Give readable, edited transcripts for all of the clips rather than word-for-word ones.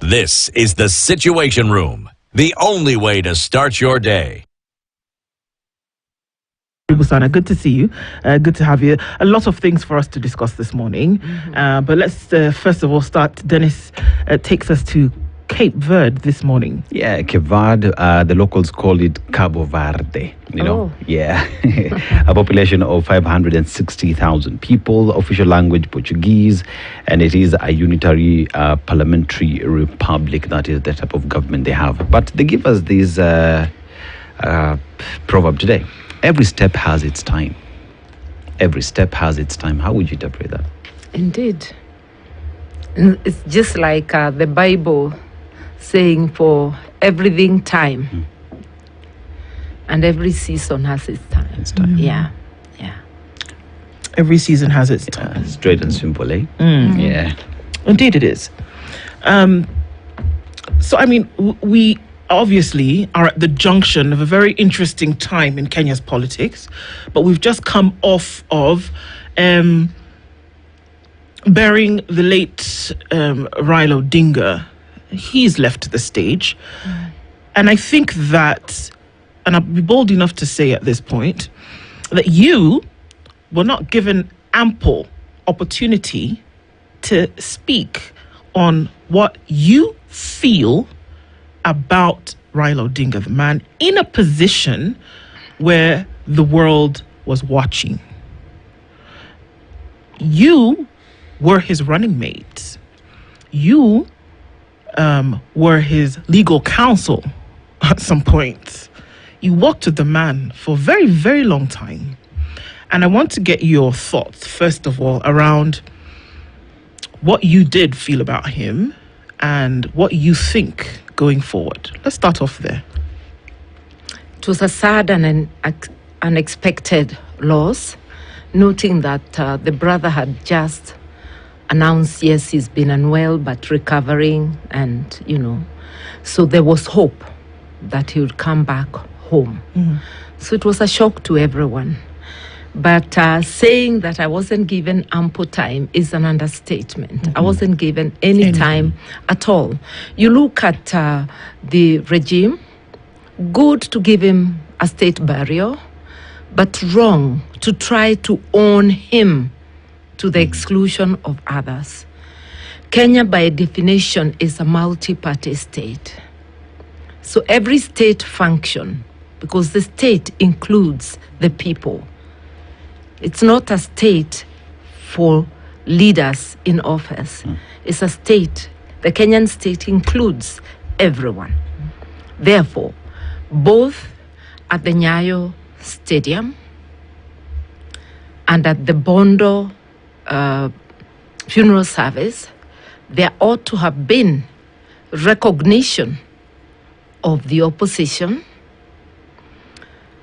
This is the Situation Room, the only way to start your day. Busana, good to see you. Good to have you. A lot of things for us to discuss this morning. But let's first of all start. Dennis takes us to Cape Verde this morning. Yeah, Cape Verde, the locals call it Cabo Verde, you know. Yeah. A population of 560,000 people, official language Portuguese, and it is a unitary parliamentary republic. That is the type of government they have. But they give us this proverb today. Every step has its time. Every step has its time. How would you interpret that? Indeed. It's just like the Bible saying for everything time. And every season has its time. It's time. Yeah. Every season has its time. Straight and simple, eh? Yeah. Indeed it is. So, I mean, we obviously are at the junction of a very interesting time in Kenya's politics, but we've just come off of burying the late Raila Odinga. He's left the stage. And I think that, and I'll be bold enough to say at this point, that you were not given ample opportunity to speak on what you feel about Raila Odinga, the man in a position where the world was watching. You were his running mate. You were his legal counsel at some point. You worked with the man for a very, very long time. And I want to get your thoughts, first of all, around what you did feel about him and what you think going forward. Let's start off there. It was a sad and an unexpected loss, noting that the brother had just announced, yes, he's been unwell, but recovering, and, so there was hope that he would come back home. So it was a shock to everyone. But saying that I wasn't given ample time is an understatement. I wasn't given any time at all. You look at the regime, good to give him a state burial, but wrong to try to own him to the exclusion of others. Kenya, by definition, is a multi-party state. So every state function, because the state includes the people. It's not a state for leaders in office. It's a state. The Kenyan state includes everyone. Therefore, both at the Nyayo Stadium and at the Bondo funeral service, there ought to have been recognition of the opposition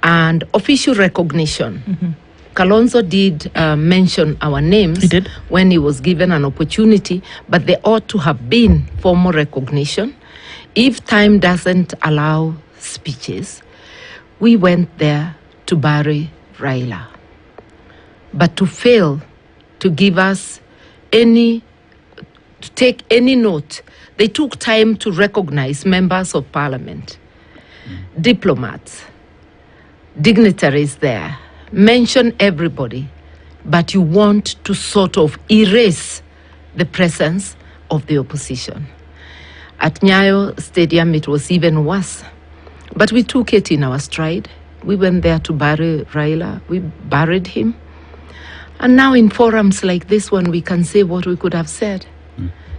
and official recognition. Kalonzo did mention our names when he was given an opportunity, but there ought to have been formal recognition. If time doesn't allow speeches, we went there to bury Raila. But to fail to give us to take any note, they took time to recognize members of parliament, diplomats, dignitaries there, mention everybody, but you want to sort of erase the presence of the opposition. At Nyayo Stadium, it was even worse. But we took it in our stride. We went there to bury Raila. We buried him. And now in forums like this one, we can say what we could have said.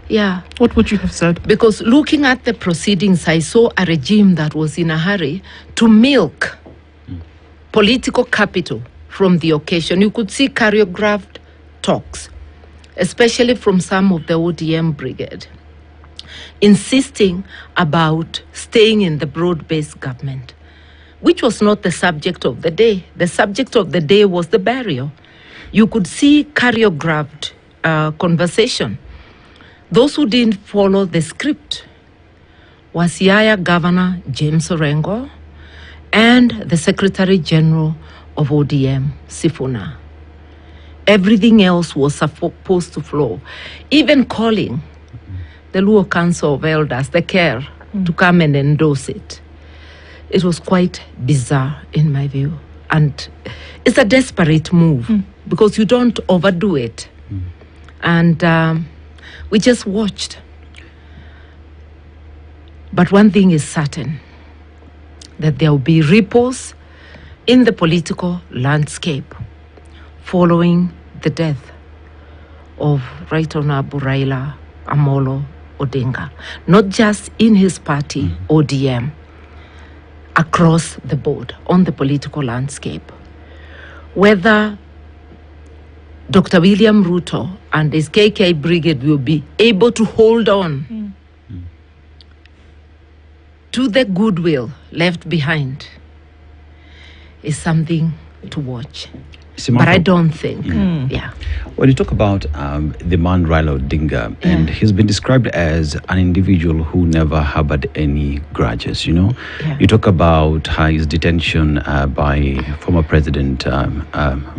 Yeah. What would you have said? Because looking at the proceedings, I saw a regime that was in a hurry to milk political capital from the occasion. You could see choreographed talks, especially from some of the ODM brigade, insisting about staying in the broad-based government, which was not the subject of the day. The subject of the day was the burial. You could see choreographed conversation. Those who didn't follow the script was Yaya Governor James Orengo and the Secretary General of ODM, Sifuna. Everything else was supposed to flow. Even calling the Luo Council of Elders, the care, to come and endorse it. It was quite bizarre in my view. And it's a desperate move because you don't overdo it. And we just watched. But one thing is certain, that there will be ripples in the political landscape following the death of Right Honorable Raila Odinga, not just in his party, ODM, across the board on the political landscape. Whether Dr. William Ruto and his KK brigade will be able to hold on to the goodwill left behind is something to watch. But I don't think, When you talk about the man Raila Odinga, and he's been described as an individual who never harbored any grudges, You talk about his detention by former President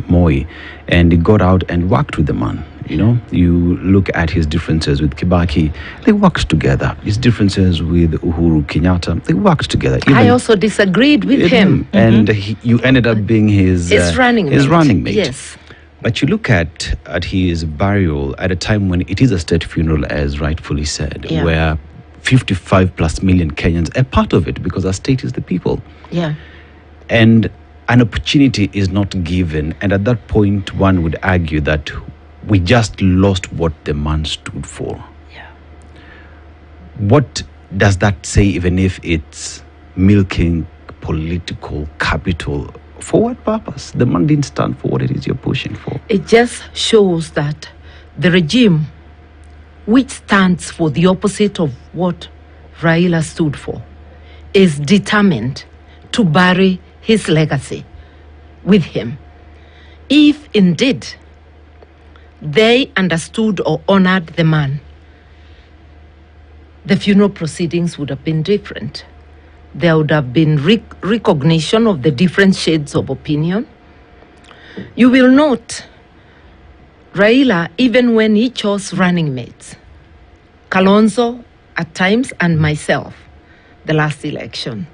Moi, and he got out and worked with the man. You look at his differences with Kibaki, they worked together. His differences with Uhuru Kenyatta, they worked together. I also disagreed with him. And you ended up being his running mate. Yes. But you look at his burial at a time when it is a state funeral, as rightfully said, where 55 plus million Kenyans are part of it because our state is the people. Yeah. And an opportunity is not given. And at that point, one would argue that we just lost what the man stood for. Yeah. What does that say, even if it's milking political capital? For what purpose? The man didn't stand for what it is you're pushing for. It just shows that the regime, which stands for the opposite of what Raila stood for, is determined to bury his legacy with him. If indeed they understood or honored the man, the funeral proceedings would have been different. There would have been recognition of the different shades of opinion. You will note, Raila, even when he chose running mates, Kalonzo at times and myself, the last election,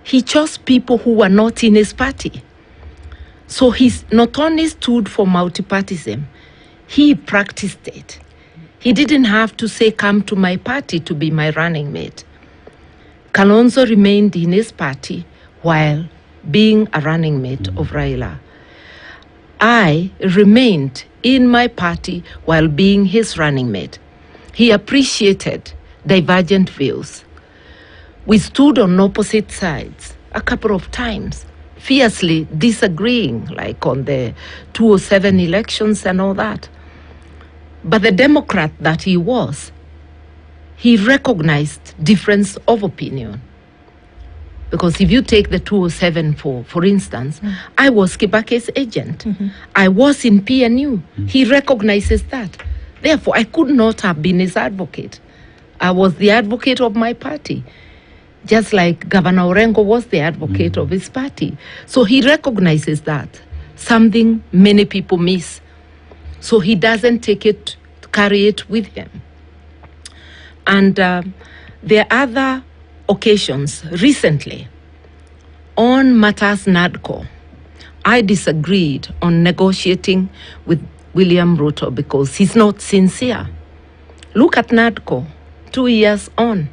he chose people who were not in his party. So he not only stood for multipartyism, he practiced it. He didn't have to say, come to my party to be my running mate. Kalonzo remained in his party while being a running mate of Raila. I remained in my party while being his running mate. He appreciated divergent views. We stood on opposite sides a couple of times, fiercely disagreeing, like on the 2007 elections and all that. But the Democrat that he was, he recognized difference of opinion. Because if you take the 2007 for instance, I was Kibaki's agent. I was in PNU. He recognizes that. Therefore, I could not have been his advocate. I was the advocate of my party, just like Governor Orengo was the advocate of his party. So he recognizes that, something many people miss. So he doesn't carry it with him. And there are other occasions. Recently, on matters NADCO, I disagreed on negotiating with William Ruto because he's not sincere. Look at NADCO, 2 years on.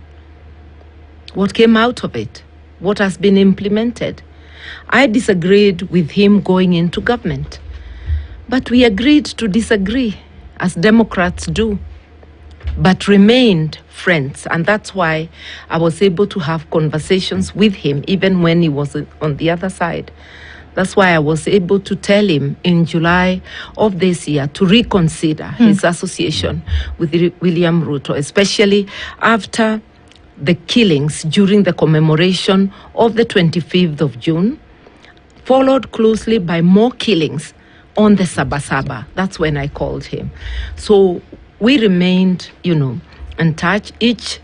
What came out of it? What has been implemented? I disagreed with him going into government. But we agreed to disagree, as Democrats do, but remained friends. And that's why I was able to have conversations with him, even when he was on the other side. That's why I was able to tell him in July of this year to reconsider his association with William Ruto, especially after the killings during the commemoration of the 25th of June, followed closely by more killings on the Sabasaba. That's when I called him. So we remained, in touch, each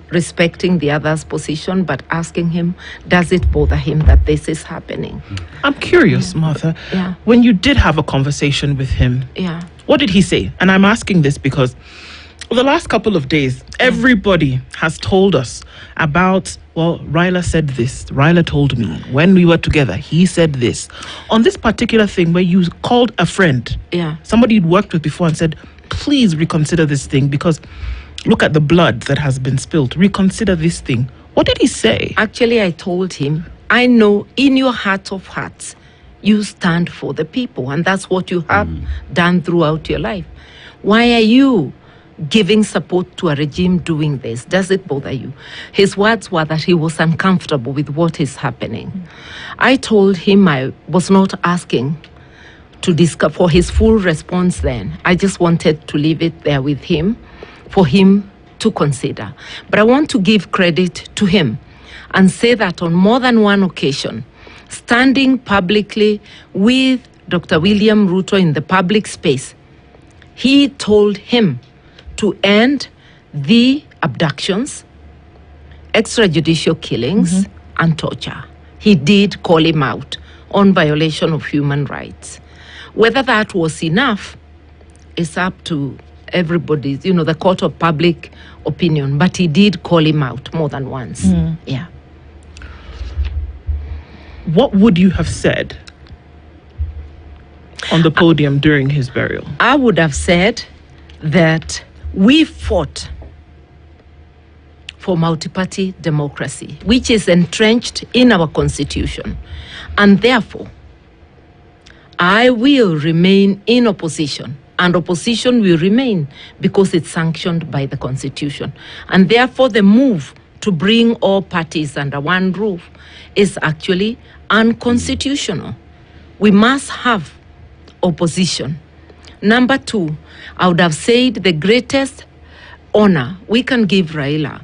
respecting the other's position, but asking him, does it bother him that this is happening? I'm curious, Martha. Yeah. When you did have a conversation with him, Yeah. what did he say? And I'm asking this because For the last couple of days, everybody has told us about, well, Raila said this, Raila told me. When we were together, he said this. On this particular thing where you called a friend, somebody you'd worked with before and said, please reconsider this thing because look at the blood that has been spilled. Reconsider this thing. What did he say? Actually, I told him, I know in your heart of hearts, you stand for the people, and that's what you have done throughout your life. Why are you giving support to a regime doing this? Does it bother you? His words were that he was uncomfortable with what is happening. I told him I was not asking to discuss for his full response then. I just wanted to leave it there with him for him to consider. But I want to give credit to him and say that on more than one occasion, standing publicly with Dr. William Ruto in the public space, he told him to end the abductions, extrajudicial killings, and torture. He did call him out on violation of human rights. Whether that was enough is up to everybody's, the court of public opinion, but he did call him out more than once. Yeah. What would you have said on the podium during his burial? I would have said that we fought for multi-party democracy, which is entrenched in our constitution. And therefore, I will remain in opposition. And opposition will remain because it's sanctioned by the constitution. And therefore, the move to bring all parties under one roof is actually unconstitutional. We must have opposition. Number two, I would have said the greatest honor we can give Raila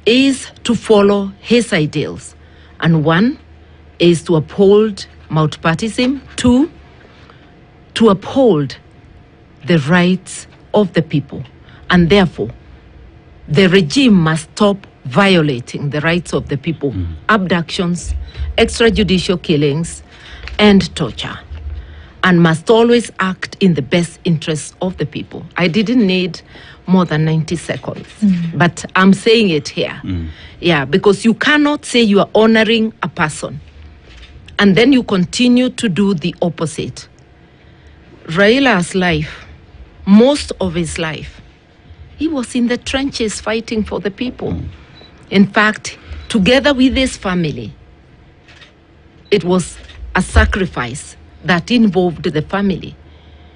is to follow his ideals. And one is to uphold multipartyism. Two, to uphold the rights of the people. And therefore, the regime must stop violating the rights of the people. Abductions, extrajudicial killings, and torture. And must always act in the best interests of the people. I didn't need more than 90 seconds, but I'm saying it here. Yeah, because you cannot say you are honoring a person and then you continue to do the opposite. Raila's life, most of his life, he was in the trenches fighting for the people. In fact, together with his family, it was a sacrifice that involved the family.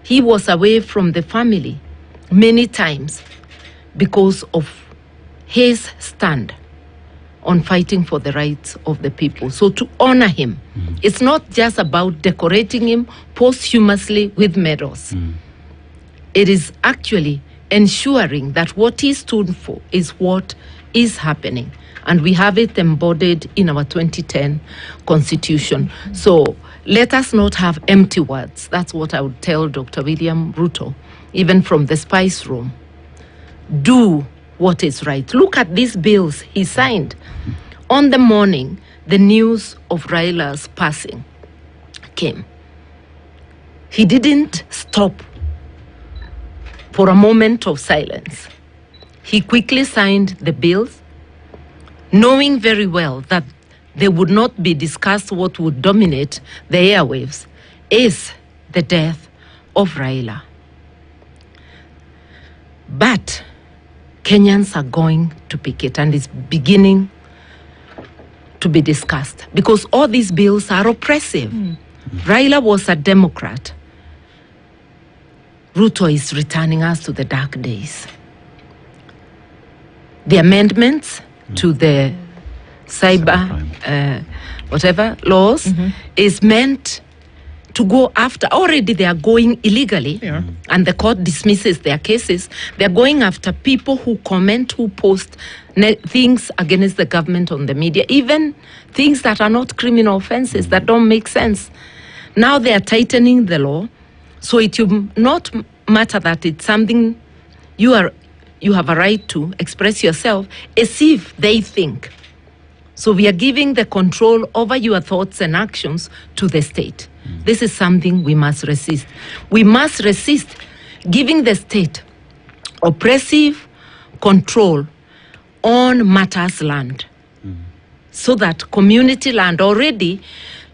He was away from the family many times because of his stand on fighting for the rights of the people. So to honor him, it's not just about decorating him posthumously with medals. It is actually ensuring that what he stood for is what is happening. And we have it embodied in our 2010 Constitution. So let us not have empty words. That's what I would tell Dr. William Ruto, even from the spice room. Do what is right. Look at these bills he signed. On the morning, the news of Raila's passing came. He didn't stop for a moment of silence. He quickly signed the bills, knowing very well that they would not be discussed. What would dominate the airwaves is the death of Raila. But Kenyans are going to pick it, and it's beginning to be discussed because all these bills are oppressive. Raila was a Democrat. Ruto is returning us to the dark days. The amendments to the cyber laws is meant to go after. Already they are going illegally, and the court dismisses their cases. They're going after people who comment, who post things against the government on the media, even things that are not criminal offenses, that don't make sense. Now they are tightening the law, so it will not matter that it's something you have a right to express yourself as if they think. So we are giving the control over your thoughts and actions to the state. This is something we must resist. We must resist giving the state oppressive control on matters land, so that community land already,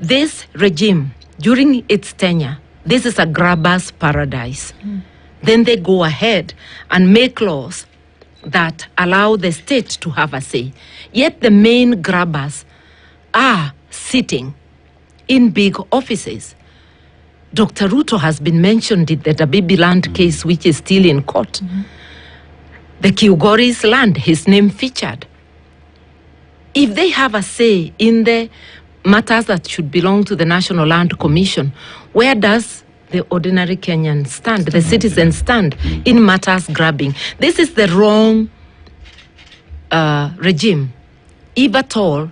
this regime, during its tenure, this is a grabber's paradise. Then they go ahead and make laws that allow the state to have a say. Yet the main grabbers are sitting in big offices. Dr. Ruto has been mentioned in the Dabibi land case, which is still in court. The Kiugori's land, his name featured. If they have a say in the matters that should belong to the National Land Commission, where does the ordinary Kenyan stand, the citizen stand in matters grabbing? This is the wrong regime. If at all,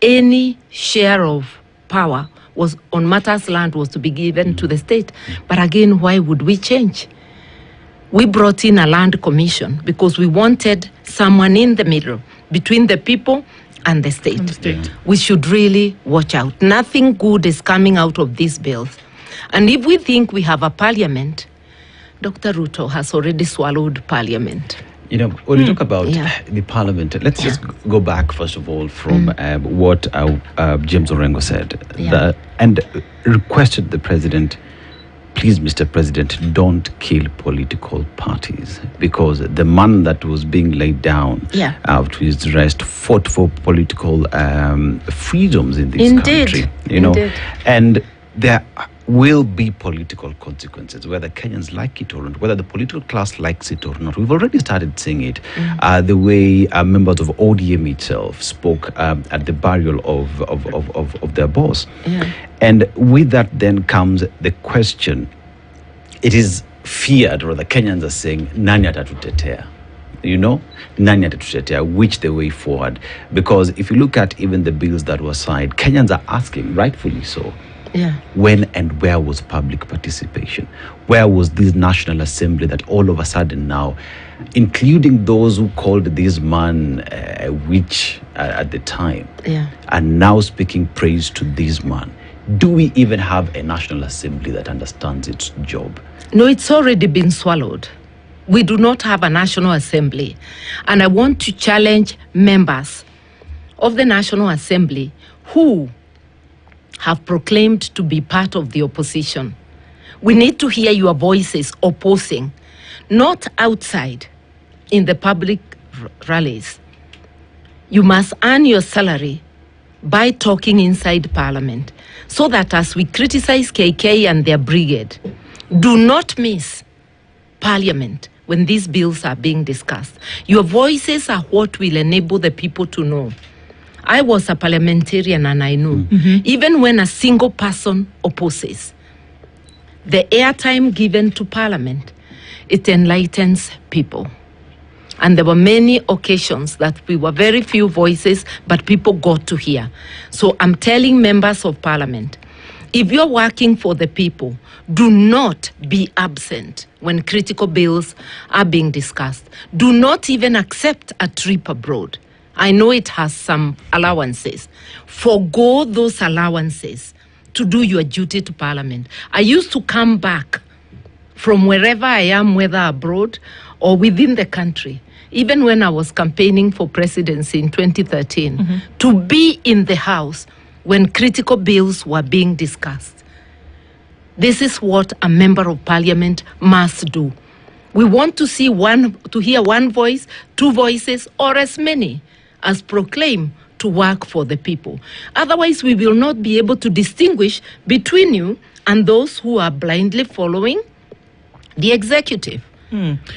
any share of power was on matters land was to be given to the state. But again, why would we change? We brought in a land commission because we wanted someone in the middle between the people and the state. We should really watch out. Nothing good is coming out of these bills. And if we think we have a parliament, Dr. Ruto has already swallowed parliament. You know, when you talk about the parliament, let's just go back, first of all, from what James Orengo said, and requested the president, please, Mr. President, don't kill political parties, because the man that was being laid down to his rest fought for political freedoms in this country. You know, and there will be political consequences, whether Kenyans like it or not, whether the political class likes it or not. We've already started seeing it. The way members of ODM itself spoke at the burial of their boss. And with that then comes the question, it is feared, or the Kenyans are saying, nani atatutetea? You know, nani atatutetea, which the way forward? Because if you look at even the bills that were signed, Kenyans are asking, rightfully so, when and where was public participation? Where was this National Assembly that all of a sudden now, including those who called this man a witch at the time, are now speaking praise to this man? Do we even have a National Assembly that understands its job? No, it's already been swallowed. We do not have a National Assembly. And I want to challenge members of the National Assembly who have proclaimed to be part of the opposition. We need to hear your voices opposing, not outside in the public rallies. You must earn your salary by talking inside Parliament, so that as we criticize KK and their brigade, do not miss Parliament when these bills are being discussed. Your voices are what will enable the people to know. I was a parliamentarian and I know, even when a single person opposes, the airtime given to Parliament, it enlightens people. And there were many occasions that we were very few voices, but people got to hear. So I'm telling members of Parliament, if you're working for the people, do not be absent when critical bills are being discussed. Do not even accept a trip abroad. I know it has some allowances. Forgo those allowances to do your duty to Parliament. I used to come back from wherever I am, whether abroad or within the country, even when I was campaigning for presidency in 2013, to be in the House when critical bills were being discussed. This is what a member of Parliament must do. We want to hear one voice, two voices, or as many as proclaim to work for the people. Otherwise, we will not be able to distinguish between you and those who are blindly following the executive.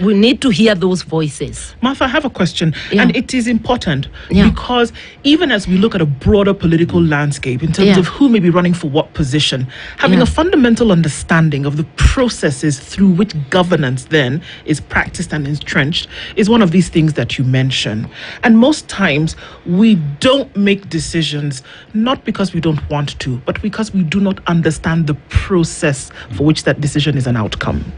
We need to hear those voices. Martha, I have a question, and it is important because even as we look at a broader political landscape in terms of who may be running for what position, having a fundamental understanding of the processes through which governance then is practiced and entrenched is one of these things that you mention. And most times we don't make decisions not because we don't want to, but because we do not understand the process for which that decision is an outcome.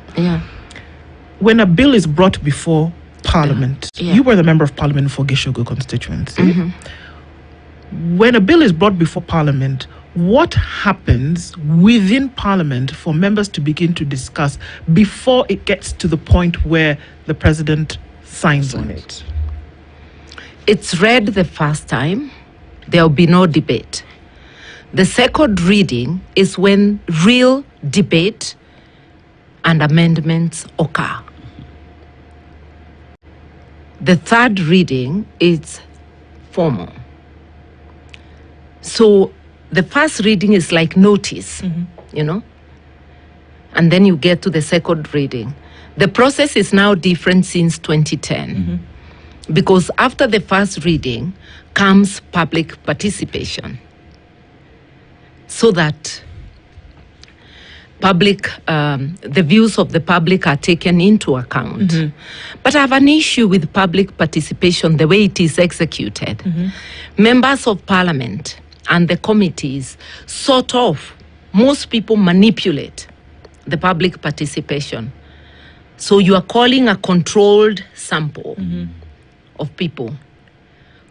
When a bill is brought before Parliament, you were the member of Parliament for Gishogo constituency. When a bill is brought before Parliament, what happens within Parliament for members to begin to discuss before it gets to the point where the president signs on it? It's read the first time. There will be no debate. The second reading is when real debate and amendments occur. The third reading is formal. So the first reading is like notice, you know, and then you get to the second reading. The process is now different since 2010 because after the first reading comes public participation so that the views of the public are taken into account. But I have an issue with public participation, the way it is executed. Members of Parliament and the committees most people manipulate the public participation. So you are calling a controlled sample of people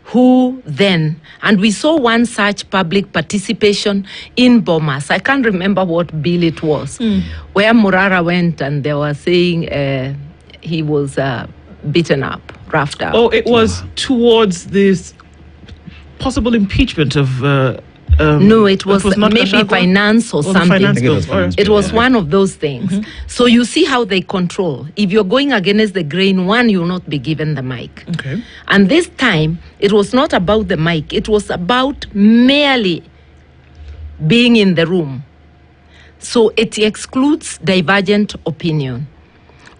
who then, and we saw one such public participation in Bomas. I can't remember what bill it was, where Murara went and they were saying he was beaten up, roughed up. Oh, it was towards this possible impeachment of... no, it was not maybe finance or something. Finance bill. It was one of those things. So you see how they control. If you're going against the grain, one, you will not be given the mic. Okay. And this time, it was not about the mic. It was about merely being in the room. So it excludes divergent opinion.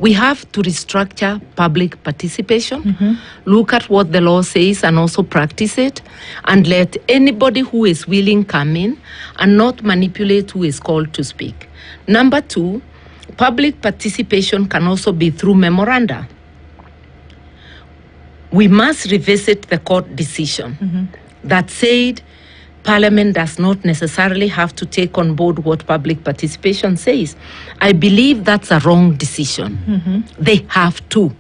We have to restructure public participation, look at what the law says and also practice it, and let anybody who is willing come in and not manipulate who is called to speak. Number two, public participation can also be through memoranda. We must revisit the court decision that said Parliament does not necessarily have to take on board what public participation says. I believe that's a wrong decision. They have to.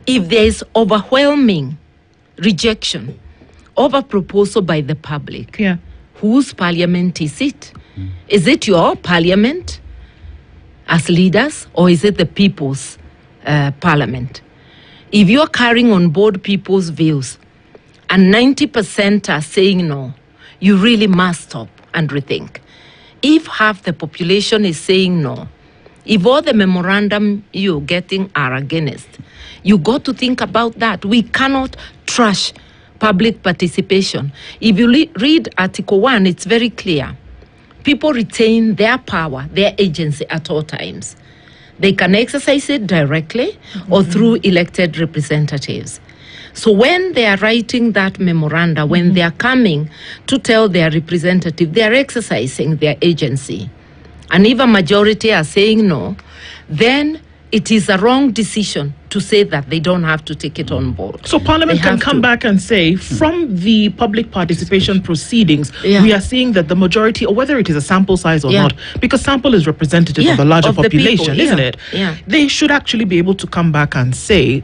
If there is overwhelming rejection of a proposal by the public, whose parliament is it? Is it your parliament as leaders, or is it the people's parliament? If you're carrying on board people's views and 90% are saying no, you really must stop and rethink. If half the population is saying no, if all the memorandum you're getting are against, you got to think about that. We cannot trash public participation. If you read Article 1, it's very clear. People retain their power, their agency at all times. They can exercise it directly or through elected representatives. So when they are writing that memoranda, when they are coming to tell their representative, they are exercising their agency. And if a majority are saying no, then it is a wrong decision to say that they don't have to take it on board. So Parliament can come back and say, from the public participation proceedings, we are seeing that the majority, or whether it is a sample size or not, because sample is representative of the larger population, isn't it? They should actually be able to come back and say,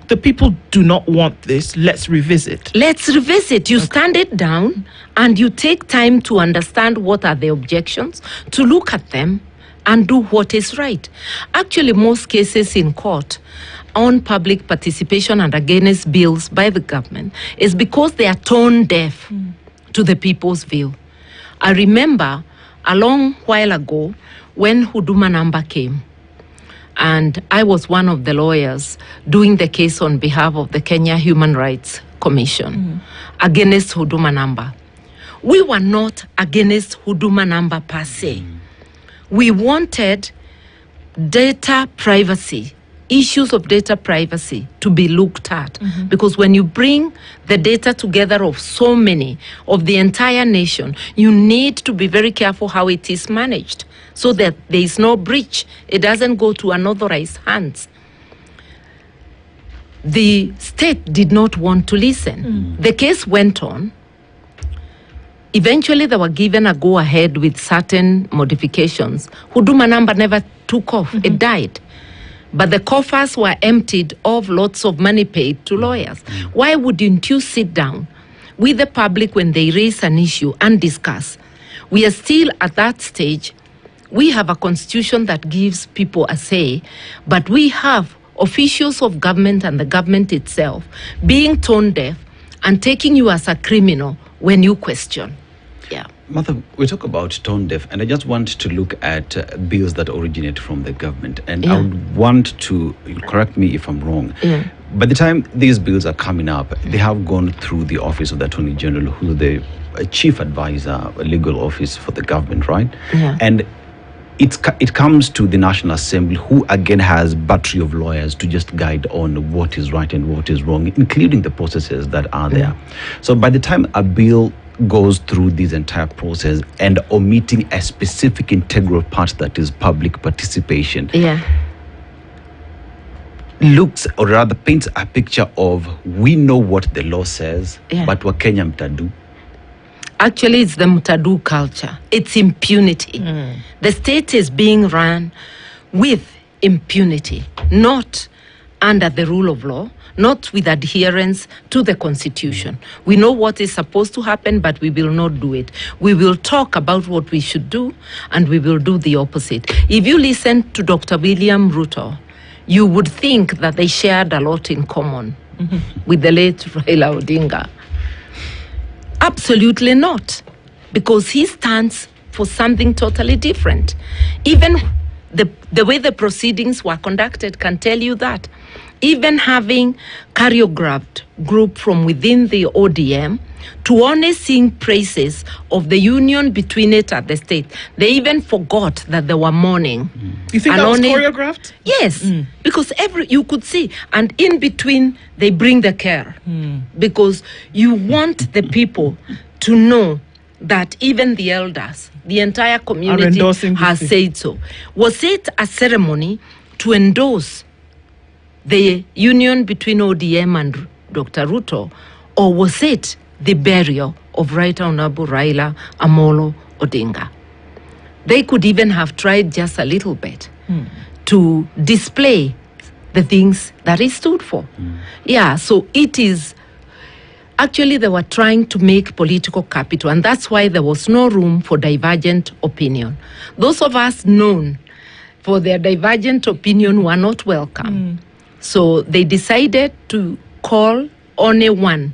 the people do not want this, let's revisit. Let's revisit. You stand it down and you take time to understand what are the objections, to look at them and do what is right. Actually, most cases in court on public participation and against bills by the government is because they are tone deaf to the people's view. I remember a long while ago when Huduma number came, and I was one of the lawyers doing the case on behalf of the Kenya Human Rights Commission against Huduma number. We were not against Huduma number per se. We wanted data privacy, issues of data privacy to be looked at. Because when you bring the data together of so many, of the entire nation, you need to be very careful how it is managed so that there is no breach. It doesn't go to unauthorized hands. The state did not want to listen. The case went on. Eventually, they were given a go-ahead with certain modifications. Huduma number never took off. It died. But the coffers were emptied of lots of money paid to lawyers. Why wouldn't you sit down with the public when they raise an issue and discuss? We are still at that stage. We have a constitution that gives people a say, but we have officials of government and the government itself being tone deaf and taking you as a criminal when you question. Yeah. Martha, we talk about tone deaf, and I just want to look at bills that originate from the government. And I would want to correct me if I'm wrong. Yeah. By the time these bills are coming up, they have gone through the office of the Attorney General, who's the chief advisor, a legal office for the government, right? Yeah. And it comes to the National Assembly, who again has battery of lawyers to just guide on what is right and what is wrong, including the processes that are there. So by the time a bill goes through this entire process and omitting a specific integral part that is public participation, looks, or rather paints a picture of, we know what the law says, but Wakenya mtadu. Actually, it's the mutadu culture. It's impunity. The state is being run with impunity, not under the rule of law, not with adherence to the constitution. We know what is supposed to happen, but we will not do it. We will talk about what we should do, and we will do the opposite. If you listen to Dr. William Ruto, you would think that they shared a lot in common with the late Raila Odinga. Absolutely not, because he stands for something totally different. Even the way the proceedings were conducted can tell you that. Even having choreographed group from within the ODM to only sing praises of the union between it and the state. They even forgot that they were mourning. You think that was choreographed? Yes, because you could see, and in between they bring the care, because you want the people to know that even the elders, the entire community has said so. Was it a ceremony to endorse the union between ODM and Dr. Ruto, or was it the burial of Right Honorable Raila Amolo Odinga? They could even have tried just a little bit to display the things that he stood for. Yeah, so it is, actually they were trying to make political capital, and that's why there was no room for divergent opinion. Those of us known for their divergent opinion were not welcome. So they decided to call only one,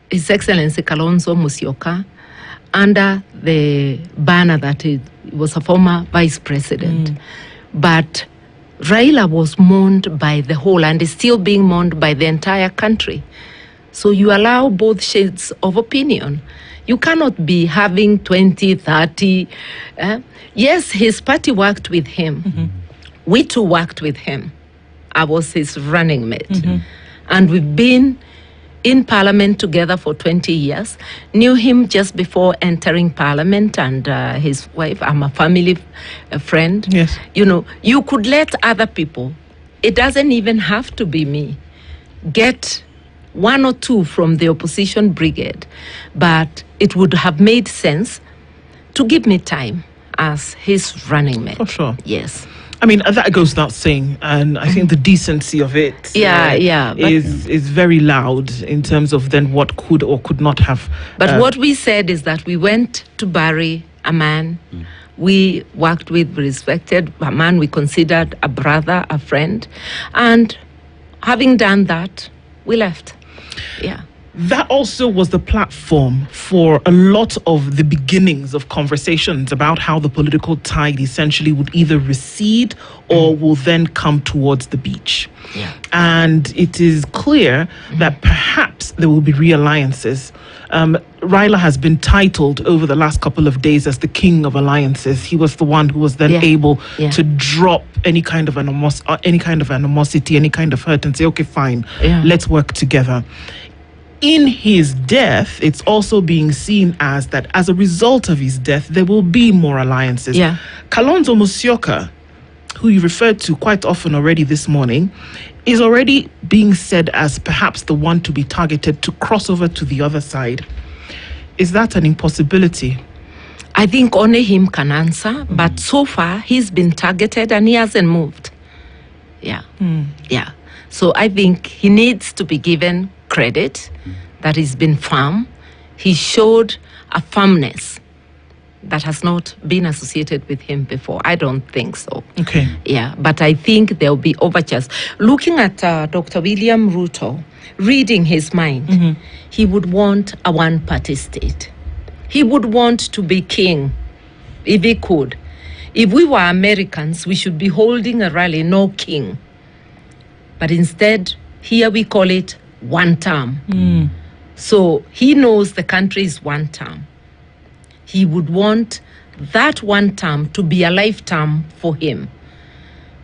His Excellency Kalonzo Musyoka, under the banner that he was a former vice president. But Raila was mourned by the whole, and is still being mourned by the entire country. So you allow both shades of opinion. You cannot be having 20, 30. Yes, his party worked with him. We too worked with him. I was his running mate. And we've been in Parliament together for 20 years. Knew him just before entering Parliament, and his wife. I'm a family friend. Yes. You know, you could let other people, it doesn't even have to be me, get one or two from the opposition brigade, but it would have made sense to give me time as his running mate. For sure. Yes. I mean, that goes without saying, and I think the decency of it is very loud in terms of then what could or could not have. But what we said is that we went to bury a man we worked with, we respected, a man we considered a brother, a friend, and having done that, we left. Yeah. That also was the platform for a lot of the beginnings of conversations about how the political tide essentially would either recede or will then come towards the beach. Yeah. And it is clear that perhaps there will be realliances. Raila has been titled over the last couple of days as the king of alliances. He was the one who was then able to drop any kind of animosity, any kind of hurt, and say, okay, fine, let's work together. In his death, it's also being seen as that as a result of his death, there will be more alliances. Yeah. Kalonzo Musyoka, who you referred to quite often already this morning, is already being said as perhaps the one to be targeted to cross over to the other side. Is that an impossibility? I think only him can answer, but so far he's been targeted and he hasn't moved. Yeah. Yeah. So I think he needs to be given credit that he's been firm. He showed a firmness that has not been associated with him before. I don't think so. Okay. Yeah, but I think there will be overtures. Looking at Dr. William Ruto, reading his mind, he would want a one-party state. He would want to be king, if he could. If we were Americans, we should be holding a rally, no king. But instead, here we call it one term. So he knows the country is one term. He would want that one term to be a lifetime for him.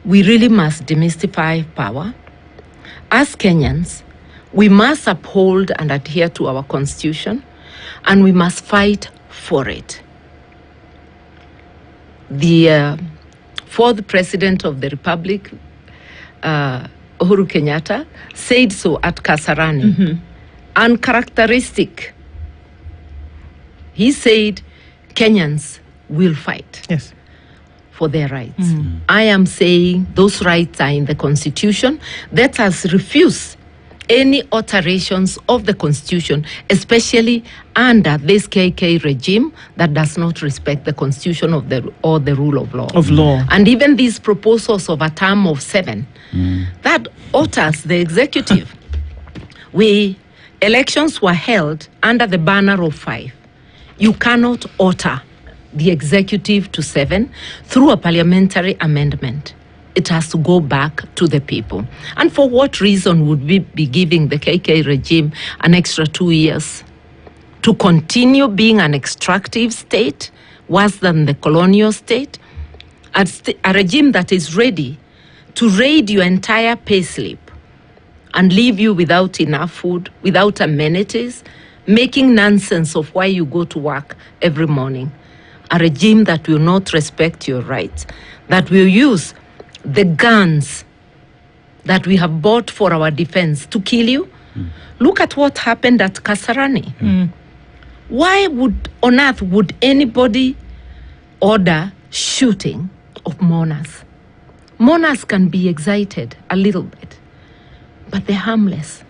We really must demystify power. As Kenyans, we must uphold and adhere to our constitution, and we must fight for it. The fourth president of the Republic, Uhuru Kenyatta, said so at Kasarani. Uncharacteristic. He said Kenyans will fight for their rights. I am saying those rights are in the constitution. Let us refuse any alterations of the constitution, especially under this KK regime that does not respect the constitution or the rule of law. And even these proposals of a term of 7, that alters the executive. Elections were held under the banner of 5. You cannot alter the executive to 7 through a parliamentary amendment. It has to go back to the people. And for what reason would we be giving the KK regime an extra 2 years to continue being an extractive state worse than the colonial state? A regime that is ready to raid your entire payslip and leave you without enough food, without amenities, making nonsense of why you go to work every morning. A regime that will not respect your rights, that will use the guns that we have bought for our defense to kill you. Look at what happened at Kasarani. Why on earth would anybody order shooting of mourners? Mourners can be excited a little bit, but they're harmless.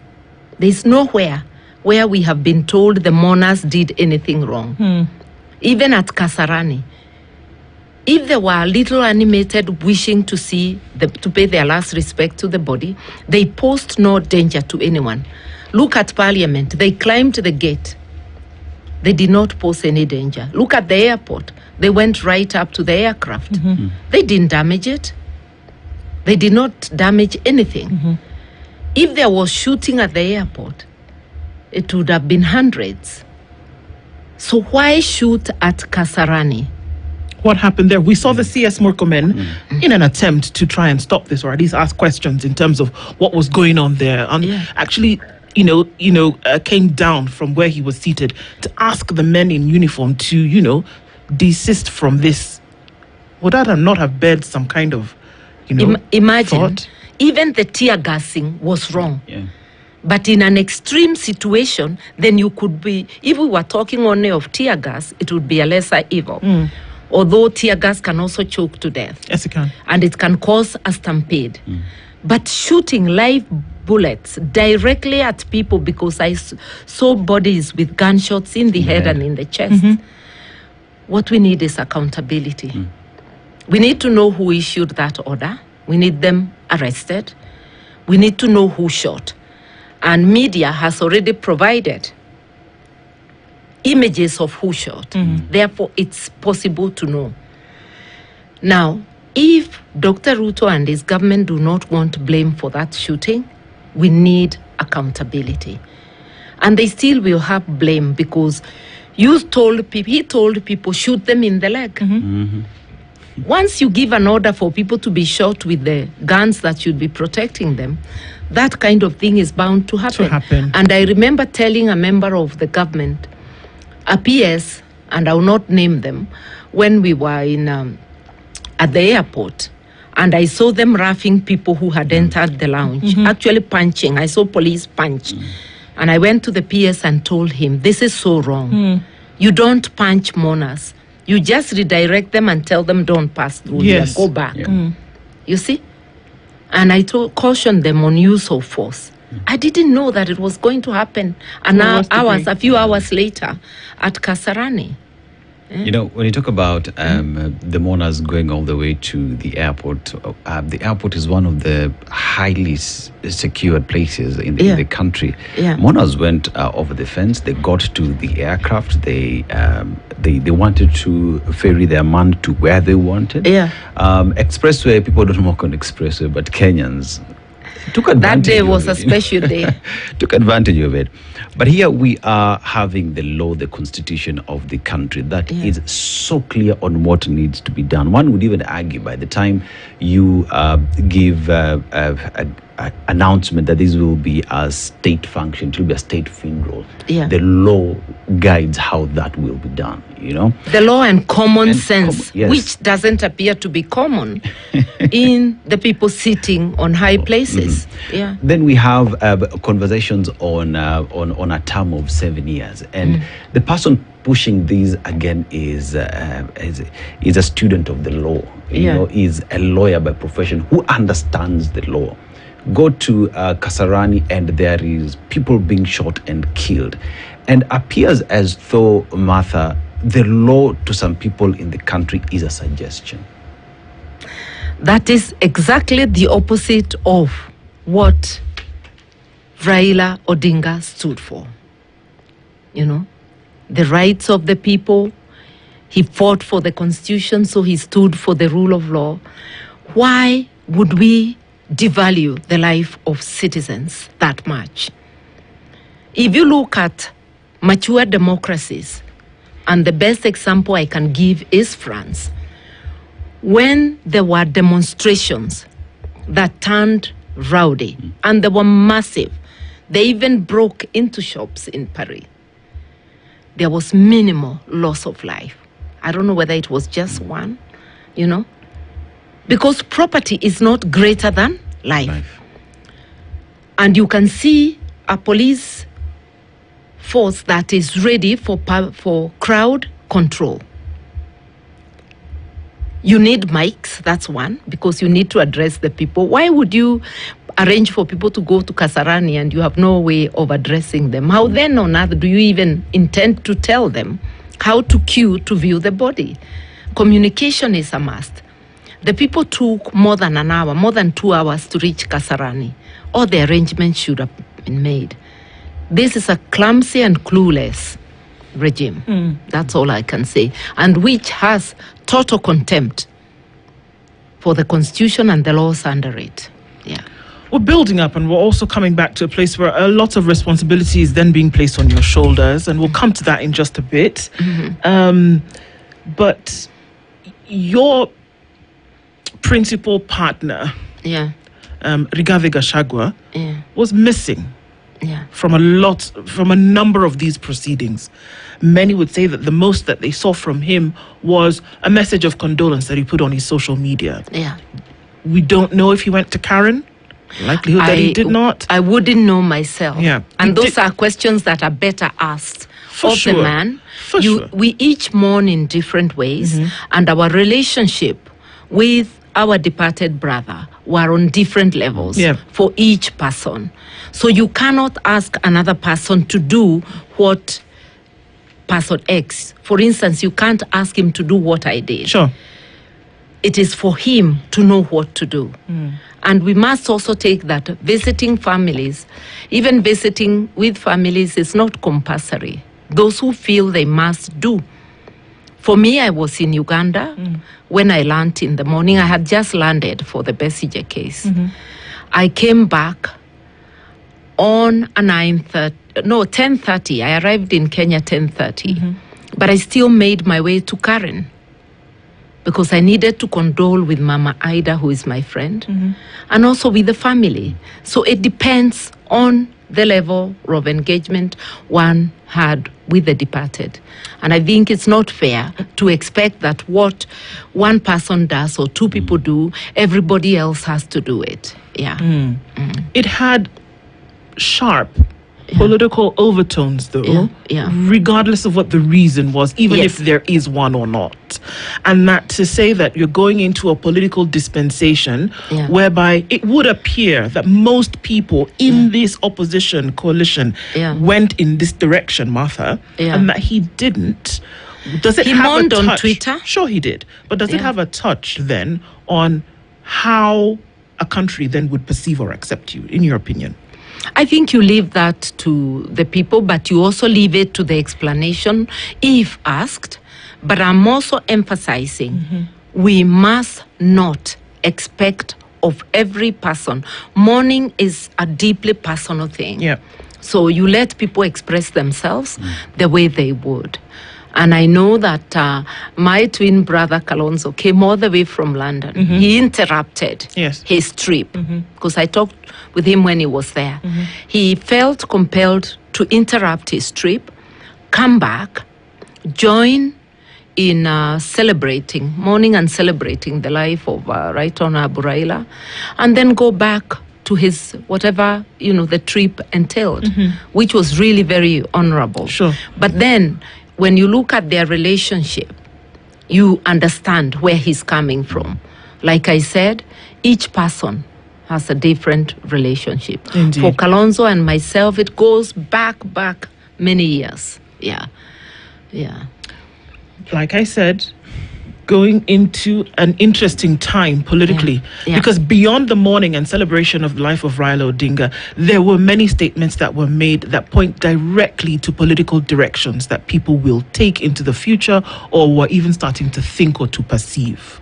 There's nowhere where we have been told the mourners did anything wrong. Even at Kasarani, if they were a little animated, wishing to pay their last respect to the body, they posed no danger to anyone. Look at Parliament. They climbed the gate. They did not pose any danger. Look at the airport. They went right up to the aircraft. They didn't damage it. They did not damage anything. If there was shooting at the airport, it would have been hundreds. So why shoot at Kasarani? What happened there? We saw the CS Murkomen in an attempt to try and stop this, or at least ask questions in terms of what was going on there. And actually, came down from where he was seated to ask the men in uniform to, desist from this. Would that not have bared some kind of, imagine, thought? Even the tear gassing was wrong. Yeah. But in an extreme situation, then you could be, if we were talking only of tear gas, it would be a lesser evil. Although tear gas can also choke to death. Yes, it can. And it can cause a stampede. But shooting live bullets directly at people, because I saw bodies with gunshots in the head and in the chest. What we need is accountability. We need to know who issued that order. We need them arrested. We need to know who shot. And media has already provided images of who shot. Therefore, it's possible to know. Now, if Dr. Ruto and his government do not want blame for that shooting, we need accountability. And they still will have blame because he told people, shoot them in the leg. Once you give an order for people to be shot with the guns that should be protecting them, that kind of thing is bound to happen. And I remember telling a member of the government, a PS, and I will not name them, when we were at the airport, and I saw them roughing people who had entered the lounge, actually punching. I saw police punch. And I went to the PS and told him, this is so wrong. You don't punch mourners. You just redirect them and tell them don't pass through here, go back. You see? And I cautioned them on use of force. I didn't know that it was going to happen a few hours later at Kasarani. You know, when you talk about the mourners going all the way to the airport is one of the highly secured places in the country. Yeah. Mourners went over the fence. They got to the aircraft. They wanted to ferry their man to where they wanted. Yeah. Expressway, people don't walk on expressway, but Kenyans took advantage. That day was of a special day. Took advantage of it. But here we are having the law, the constitution of the country that is so clear on what needs to be done. One would even argue by the time you give an announcement that this will be a state function, it will be a state funeral. Yeah. The law guides how that will be done, you know. The law and common sense, which doesn't appear to be common in the people sitting on high places. Yeah. Then we have conversations on a term of 7 years, and the person pushing these again is a student of the law. You know, is a lawyer by profession who understands the law. Go to Kasarani and there is people being shot and killed, and appears as though, Martha, the law to some people in the country is a suggestion. That is exactly the opposite of what Raila Odinga stood for. You know, the rights of the people. He fought for the constitution, so he stood for the rule of law. Why would we devalue the life of citizens that much? If you look at mature democracies, and the best example I can give is France, when there were demonstrations that turned rowdy, and they were massive, they even broke into shops in Paris, there was minimal loss of life. I don't know whether it was just one, you know, because property is not greater than life. And you can see a police force that is ready for crowd control. You need mics, that's one, because you need to address the people. Why would you arrange for people to go to Kasarani and you have no way of addressing them? How then on earth do you even intend to tell them how to queue to view the body? Communication is a must. The people took more than an hour, more than 2 hours to reach Kasarani. All the arrangements should have been made. This is a clumsy and clueless regime. That's all I can say. And which has total contempt for the constitution and the laws under it. Yeah. We're building up, and we're also coming back to a place where a lot of responsibility is then being placed on your shoulders, and we'll come to that in just a bit. But your principal partner, Rigathi Gachagua, was missing from a number of these proceedings. Many would say that the most that they saw from him was a message of condolence that he put on his social media. We don't know if he went to Karen. Likelihood that he did not. I wouldn't know myself. And those are questions that are better asked of the man. We each mourn in different ways, and our relationship with our departed brother were on different levels for each person. So you cannot ask another person to do what person X. For instance, you can't ask him to do what I did. Sure. It is for him to know what to do. And we must also take that visiting families, even visiting with families, is not compulsory. Those who feel they must do. For me, I was in Uganda when I landed in the morning. I had just landed for the Besigye case. I came back on a 10:30. I arrived in Kenya 10:30. But I still made my way to Karen because I needed to condole with Mama Ida, who is my friend, and also with the family. So it depends on the level of engagement one had with the departed. And I think it's not fair to expect that what one person does or two people do, everybody else has to do it. It had sharp political overtones, though, regardless of what the reason was, even if there is one or not. And that to say that you're going into a political dispensation whereby it would appear that most people in this opposition coalition went in this direction, Martha, and that he didn't. Does it have a touch on Twitter? Sure, he did. But does it have a touch then on how a country then would perceive or accept you, in your opinion? I think you leave that to the people, but you also leave it to the explanation if asked. But I'm also emphasizing we must not expect of every person. Mourning is a deeply personal thing. Yeah. So you let people express themselves the way they would. And I know that my twin brother, Kalonzo, came all the way from London. He interrupted his trip because I talked with him when he was there. He felt compelled to interrupt his trip, come back, join in mourning and celebrating the life of Right Honorable Raila, and then go back to his whatever, the trip entailed, which was really very honorable. Sure. But then when you look at their relationship, you understand where he's coming from. Like I said, each person has a different relationship. Indeed. For Kalonzo and myself, it goes back many years. Yeah. Like I said, going into an interesting time politically, because beyond the mourning and celebration of the life of Raila Odinga, there were many statements that were made that point directly to political directions that people will take into the future or were even starting to think or to perceive.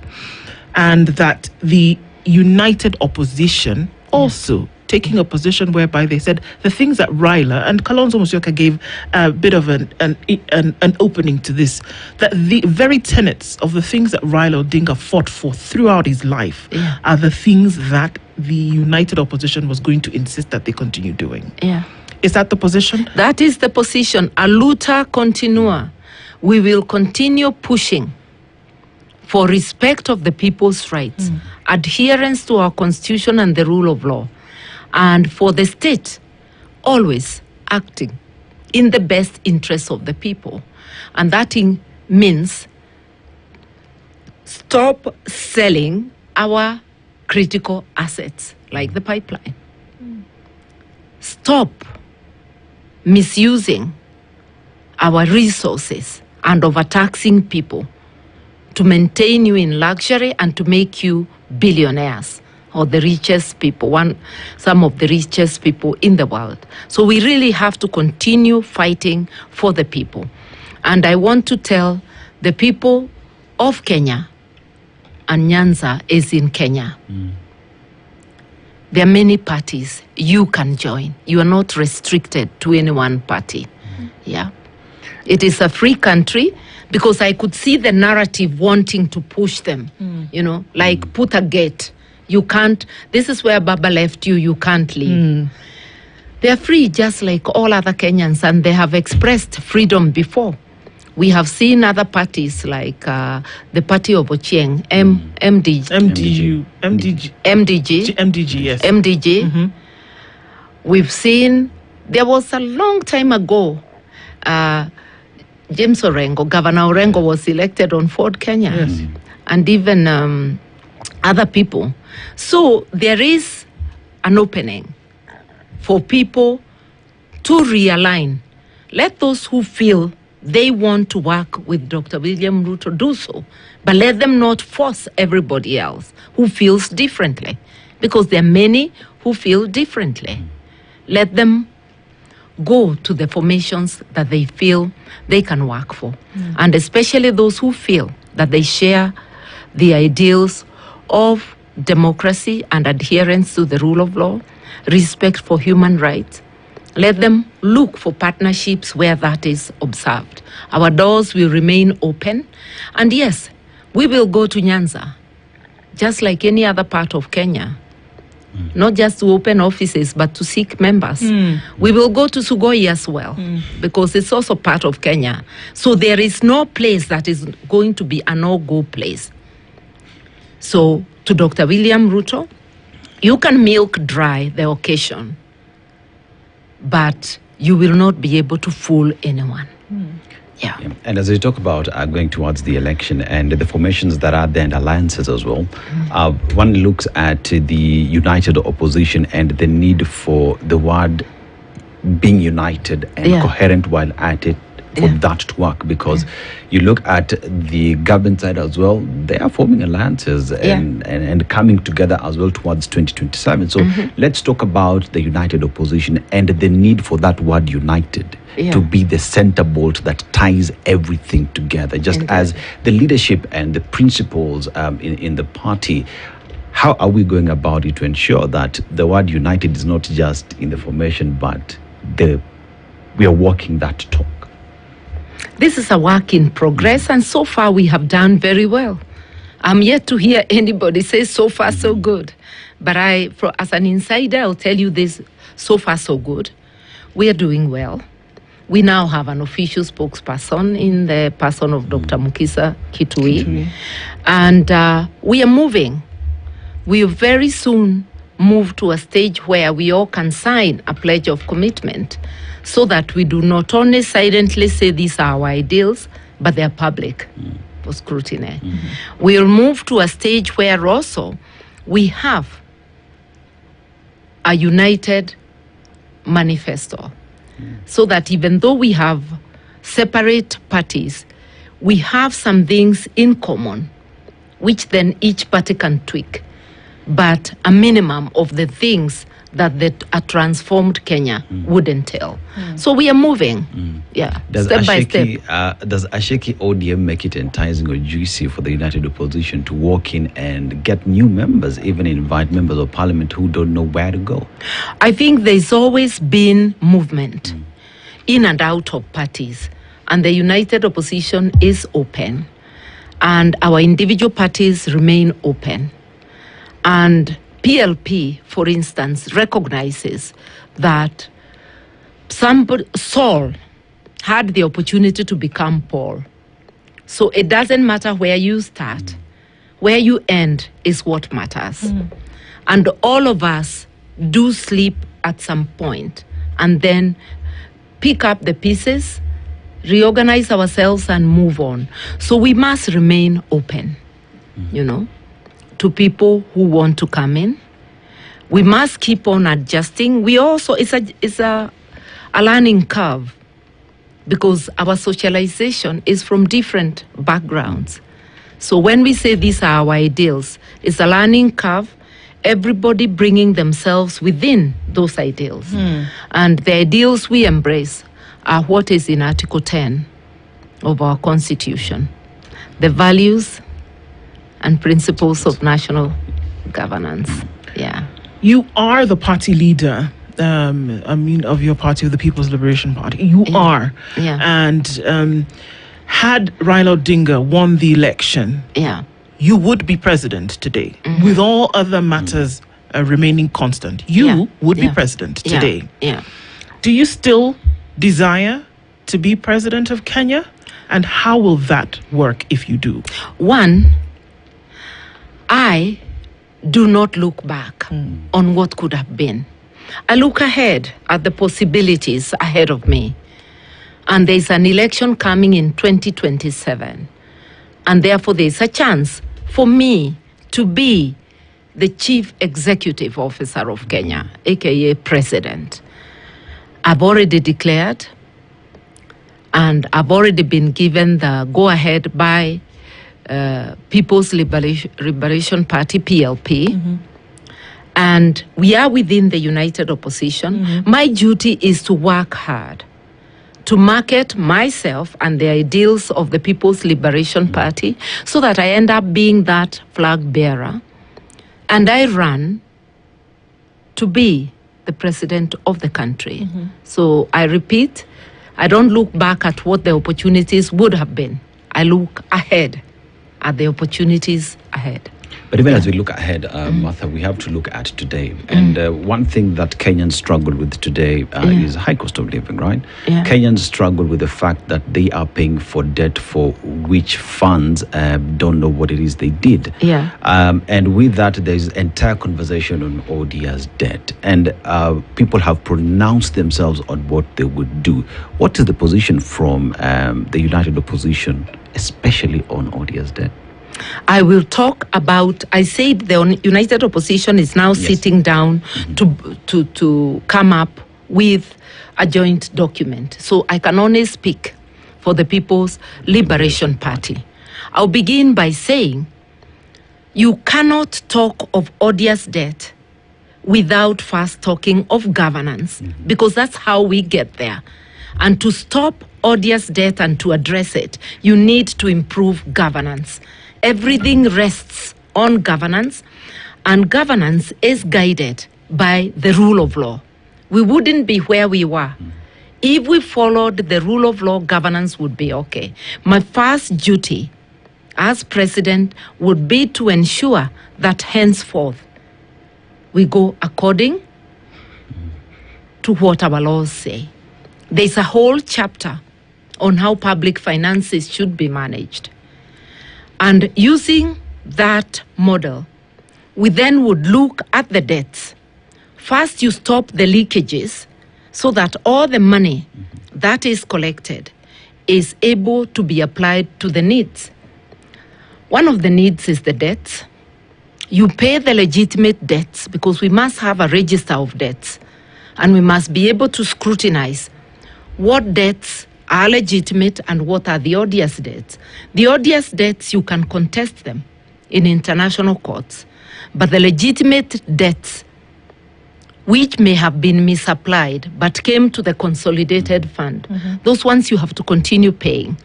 And that the united opposition also taking a position whereby they said the things that Raila and Kalonzo Musyoka gave a bit of an opening to this, that the very tenets of the things that Raila Odinga fought for throughout his life are the things that the united opposition was going to insist that they continue doing. Yeah. Is that the position? That is the position. A luta continua. We will continue pushing for respect of the people's rights, adherence to our constitution and the rule of law, and for the state always acting in the best interests of the people. And that means stop selling our critical assets like the pipeline. Stop misusing our resources and overtaxing people to maintain you in luxury and to make you billionaires or the richest people, some of the richest people in the world. So we really have to continue fighting for the people. And I want to tell the people of Kenya, and Nyanza is in Kenya. There are many parties you can join. You are not restricted to any one party. Yeah. It is a free country, because I could see the narrative wanting to push them, like put a gate. You can't, this is where Baba left you, you can't leave. They're free just like all other Kenyans, and they have expressed freedom before. We have seen other parties like the party of Ochieng, MDG. We've seen, there was a long time ago, James Orengo, Governor Orengo was elected on Ford Kenya, and even other people. So there is an opening for people to realign. Let those who feel they want to work with Dr. William Ruto do so, but let them not force everybody else who feels differently, because there are many who feel differently. Let them go to the formations that they feel they can work for, and especially those who feel that they share the ideals of democracy and adherence to the rule of law, respect for human rights. Let them look for partnerships where that is observed. Our doors will remain open. And yes, we will go to Nyanza, just like any other part of Kenya, not just to open offices, but to seek members. We will go to Sugoi as well, because it's also part of Kenya. So there is no place that is going to be a no-go place. So to Dr. William Ruto, you can milk dry the occasion, but you will not be able to fool anyone. Yeah. And as we talk about going towards the election and the formations that are there and alliances as well, one looks at the united opposition and the need for the word being united and coherent while at it for that to work, because you look at the government side as well, they are forming alliances and coming together as well towards 2027. So let's talk about the united opposition and the need for that word united to be the center bolt that ties everything together, just as the leadership and the principles in the party. How are we going about it to ensure that the word united is not just in the formation, but we are walking that talk? This is a work in progress, and so far we have done very well. I'm yet to hear anybody say so far so good. But as an insider, I'll tell you this: so far so good. We are doing well. We now have an official spokesperson in the person of Dr. Mukisa Kitui. And we are moving. We will very soon move to a stage where we all can sign a pledge of commitment, so that we do not only silently say these are our ideals, but they are public for scrutiny. We'll move to a stage where also we have a united manifesto, so that even though we have separate parties, we have some things in common, which then each party can tweak, but a minimum of the things that a transformed Kenya would entail. So we are moving, step by step. Does Asheki ODM make it enticing or juicy for the united opposition to walk in and get new members, even invite members of parliament who don't know where to go? I think there's always been movement in and out of parties, and the united opposition is open, and our individual parties remain open. And PLP, for instance, recognizes that Saul had the opportunity to become Paul. So it doesn't matter where you start, where you end is what matters. And all of us do sleep at some point and then pick up the pieces, reorganize ourselves and move on. So we must remain open, to people who want to come in. We must keep on adjusting. We also, it's a learning curve, because our socialization is from different backgrounds. So when we say these are our ideals, it's a learning curve, everybody bringing themselves within those ideals. And the ideals we embrace are what is in Article 10 of our Constitution, the values and principles of national governance. You are the party leader, of your party, of the People's Liberation Party. You are. And had Raila Odinga won the election, you would be president today. With all other matters remaining constant, you would be president today. Do you still desire to be president of Kenya? And how will that work if you do? One, I do not look back on what could have been. I look ahead at the possibilities ahead of me. And there's an election coming in 2027. And therefore there's a chance for me to be the Chief Executive Officer of Kenya, aka President. I've already declared, and I've already been given the go-ahead by People's Liberation Party, PLP, and we are within the united opposition. My duty is to work hard to market myself and the ideals of the People's Liberation Party, so that I end up being that flag bearer, and I run to be the president of the country. So I repeat, I don't look back at what the opportunities would have been. I look ahead at the opportunities ahead. But even as we look ahead, Martha, we have to look at today. And one thing that Kenyans struggle with today is high cost of living, right? Yeah. Kenyans struggle with the fact that they are paying for debt for which funds don't know what it is they did. Yeah. And with that, there's entire conversation on ODA's debt. And people have pronounced themselves on what they would do. What is the position from the United Opposition, especially on ODA's debt? I will talk about, I said the United Opposition is now sitting down to come up with a joint document. So I can only speak for the People's Liberation Party. I'll begin by saying you cannot talk of odious debt without first talking of governance, because that's how we get there. And to stop odious debt and to address it, you need to improve governance. Everything rests on governance, and governance is guided by the rule of law. We wouldn't be where we were. If we followed the rule of law, governance would be okay. My first duty as president would be to ensure that henceforth we go according to what our laws say. There's a whole chapter on how public finances should be managed. And using that model, we then would look at the debts. First, you stop the leakages so that all the money that is collected is able to be applied to the needs. One of the needs is the debts. You pay the legitimate debts because we must have a register of debts, and we must be able to scrutinize what debts are legitimate and what are the odious debts. The odious debts, you can contest them in international courts, but the legitimate debts, which may have been misapplied but came to the consolidated fund, those ones you have to continue paying.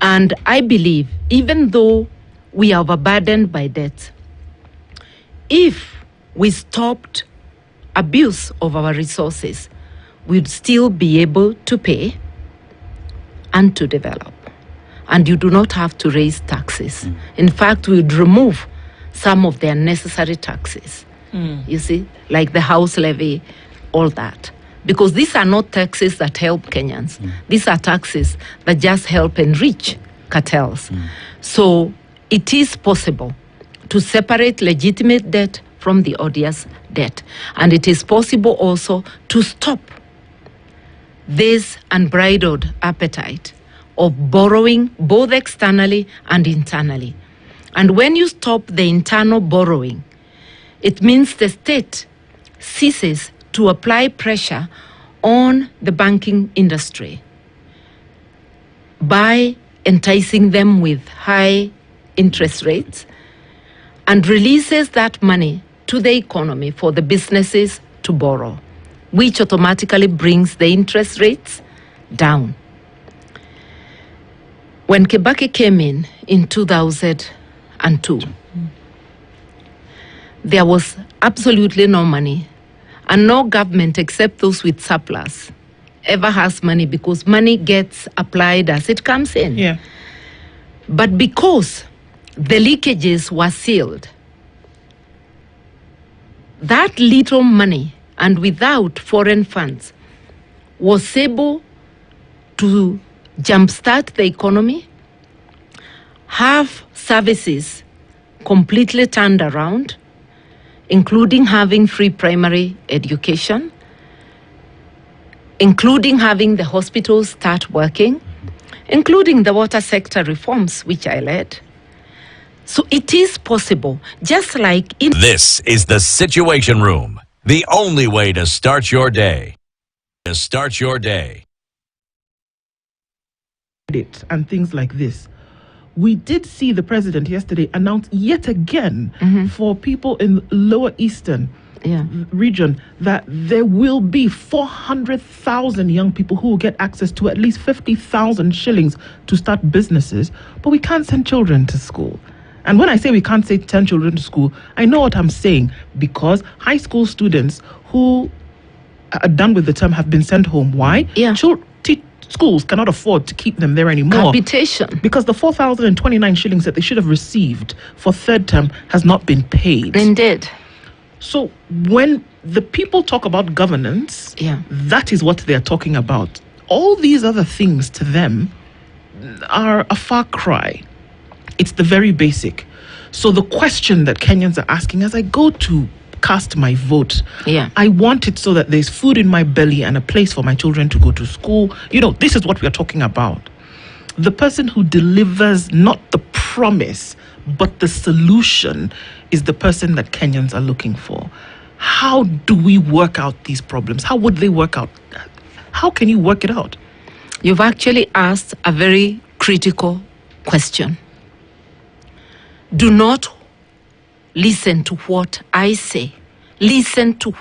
And I believe, even though we are overburdened by debts, if we stopped abuse of our resources, we'd still be able to pay and to develop. And you do not have to raise taxes. In fact, we would remove some of the unnecessary taxes. You see, like the house levy, all that. Because these are not taxes that help Kenyans. These are taxes that just help enrich cartels. So it is possible to separate legitimate debt from the odious debt. And it is possible also to stop this unbridled appetite of borrowing both externally and internally. And when you stop the internal borrowing, it means the state ceases to apply pressure on the banking industry by enticing them with high interest rates and releases that money to the economy for the businesses to borrow, which automatically brings the interest rates down. When Kibaki came in 2002, there was absolutely no money, and no government except those with surplus ever has money, because money gets applied as it comes in. Yeah. But because the leakages were sealed, that little money, and without foreign funds, was able to jumpstart the economy, have services completely turned around, including having free primary education, including having the hospitals start working, including the water sector reforms, which I led. So it is possible, just like in... This is the Situation Room, the only way to start your day. And things like this. We did see the president yesterday announce yet again for people in Lower Eastern region that there will be 400,000 young people who will get access to at least 50,000 shillings to start businesses, but we can't send children to school. And when I say we can't send children to school, I know what I'm saying, because high school students who are done with the term have been sent home. Why? Yeah. schools cannot afford to keep them there anymore. Capitation. Because the 4,029 shillings that they should have received for third term has not been paid. Indeed. So when the people talk about governance, that is what they're talking about. All these other things to them are a far cry. It's the very basic. So the question that Kenyans are asking as I go to cast my vote, I want it so that there's food in my belly and a place for my children to go to school. You know, this is what we are talking about. The person who delivers not the promise, but the solution is the person that Kenyans are looking for. How do we work out these problems? How would they work out? How can you work it out? You've actually asked a very critical question. Do not listen to what I say. Listen to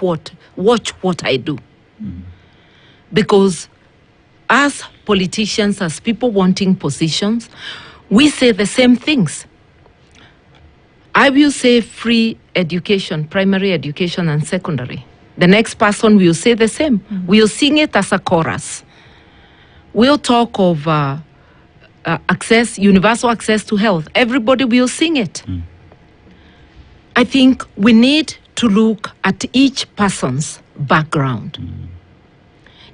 watch what I do. Because as politicians, as people wanting positions, we say the same things. I will say free education, primary education and secondary. The next person will say the same. We'll sing it as a chorus. We'll talk of access, universal access to health. Everybody will sing it. I think we need to look at each person's background.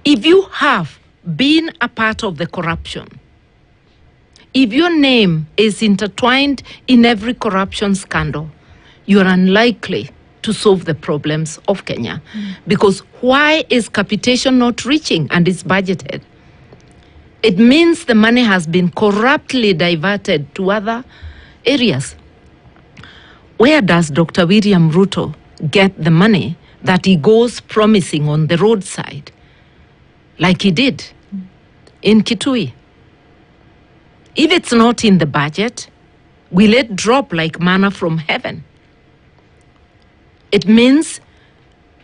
If you have been a part of the corruption, if your name is intertwined in every corruption scandal, you are unlikely to solve the problems of Kenya. Because why is capitation not reaching and is budgeted? It means the money has been corruptly diverted to other areas. Where does Dr. William Ruto get the money that he goes promising on the roadside, like he did in Kitui? If it's not in the budget, will it drop like manna from heaven? It means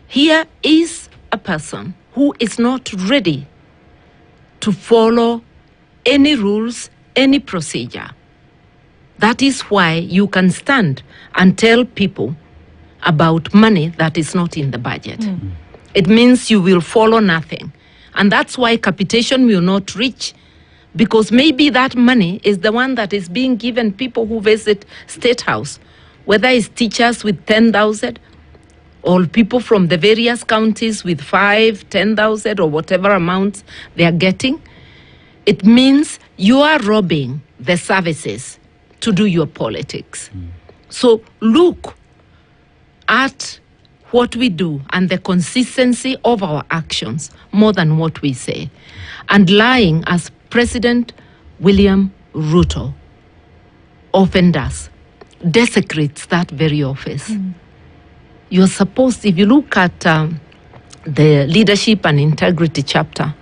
here is a person who is not ready to follow any rules, any procedure. That is why you can stand and tell people about money that is not in the budget. It means you will follow nothing. And that's why capitation will not reach, because maybe that money is the one that is being given people who visit State House, whether it's teachers with 10,000 or people from the various counties with 5, 10,000 or whatever amounts they are getting. It means you are robbing the services to do your politics. So look at what we do and the consistency of our actions more than what we say. And lying, as President William Ruto often does, desecrates that very office. You're supposed, if you look at the leadership and integrity chapter,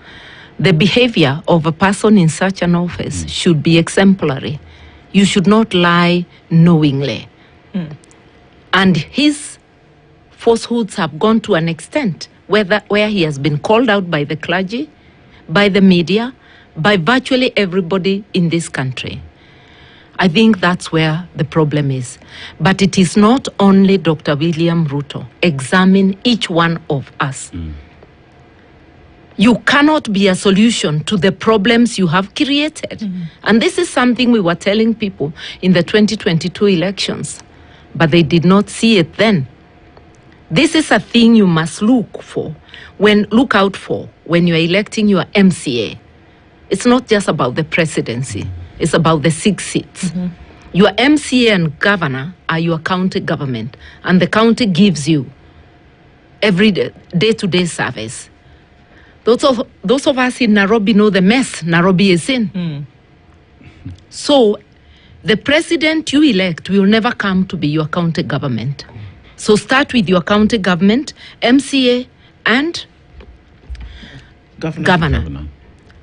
the behavior of a person in such an office should be exemplary. You should not lie knowingly. And his falsehoods have gone to an extent where he has been called out by the clergy, by the media, by virtually everybody in this country. I think that's where the problem is. But it is not only Dr. William Ruto. Examine each one of us. You cannot be a solution to the problems you have created. And this is something we were telling people in the 2022 elections, but they did not see it then. This is a thing you must look out for when you are electing your MCA. It's not just about the presidency. It's about the 6 seats. Your MCA and governor are your county government, and the county gives you every day-to-day service. Those of us in Nairobi know the mess Nairobi is in. So the president you elect will never come to be your county government. So start with your county government, MCA, and governor.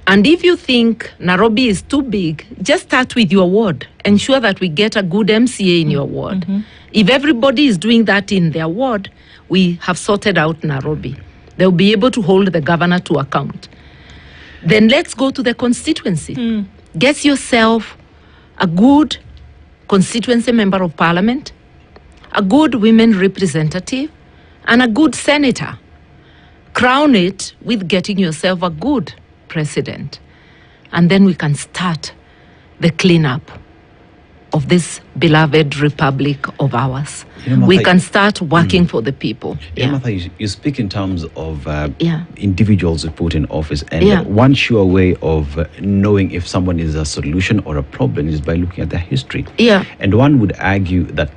And if you think Nairobi is too big, just start with your ward. Ensure that we get a good MCA in your ward. If everybody is doing that in their ward, we have sorted out Nairobi. They'll be able to hold the governor to account. Then let's go to the constituency. Get yourself a good constituency member of parliament, a good women representative, and a good senator. Crown it with getting yourself a good president. and then we can start the cleanup of this beloved republic of ours. We can start working for the people. Martha, you speak in terms of Yeah. individuals who put in office, and one sure way of knowing if someone is a solution or a problem is by looking at their history. Yeah. And one would argue that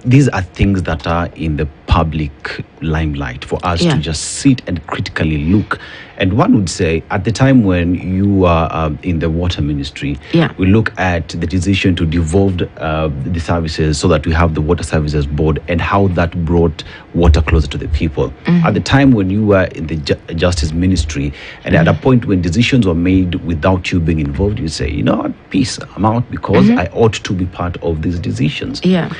these are things that are in the public limelight for us to just sit and critically look. And one would say, at the time when you are in the water ministry, we look at the decision to devolve the services so that we have the Water Services Board and how that brought water closer to the people. At the time when you were in the Justice Ministry, and at a point when decisions were made without you being involved, you say, you know what, peace, I'm out because I ought to be part of these decisions. Yeah.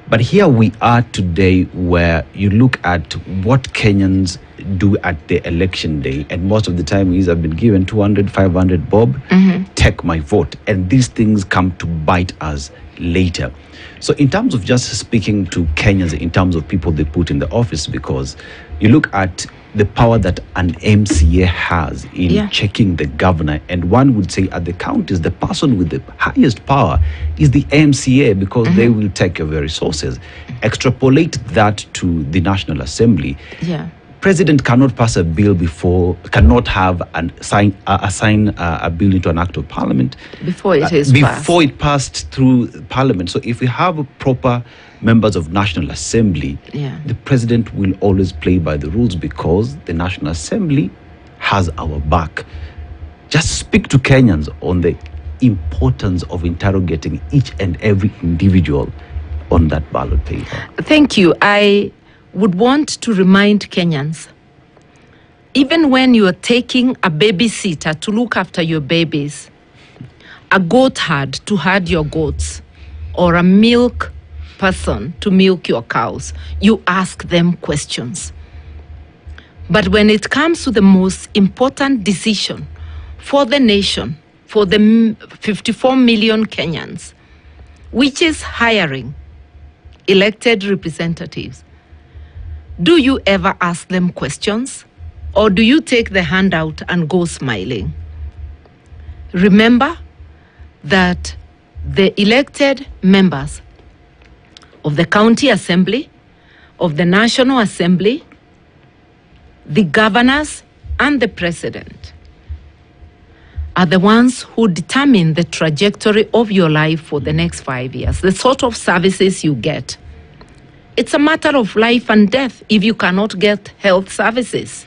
But here we are today where you look at what Kenyans do at the election day, and most of the time is I've been given 200, 500 bob, take my vote. And these things come to bite us later. So in terms of just speaking to Kenyans, in terms of people they put in the office, because you look at the power that an MCA has in checking the governor, and one would say at the counties, the person with the highest power is the MCA, because they will take your very resources. Extrapolate that to the National Assembly. President cannot pass a bill cannot have assign a bill into an act of parliament before it is before it passed through parliament. So if we have proper members of National Assembly, the president will always play by the rules because the National Assembly has our back. Just speak to Kenyans on the importance of interrogating each and every individual on that ballot paper. Thank you. I would want to remind Kenyans, even when you are taking a babysitter to look after your babies, a goat herd to herd your goats, or a milk person to milk your cows, you ask them questions. But when it comes to the most important decision for the nation, for the 54 million Kenyans, which is hiring elected representatives, do you ever ask them questions, or do you take the handout and go smiling? Remember that the elected members of the county assembly, of the National Assembly, the governors, and the president are the ones who determine the trajectory of your life for the next 5 years, the sort of services you get. It's a matter of life and death if you cannot get health services.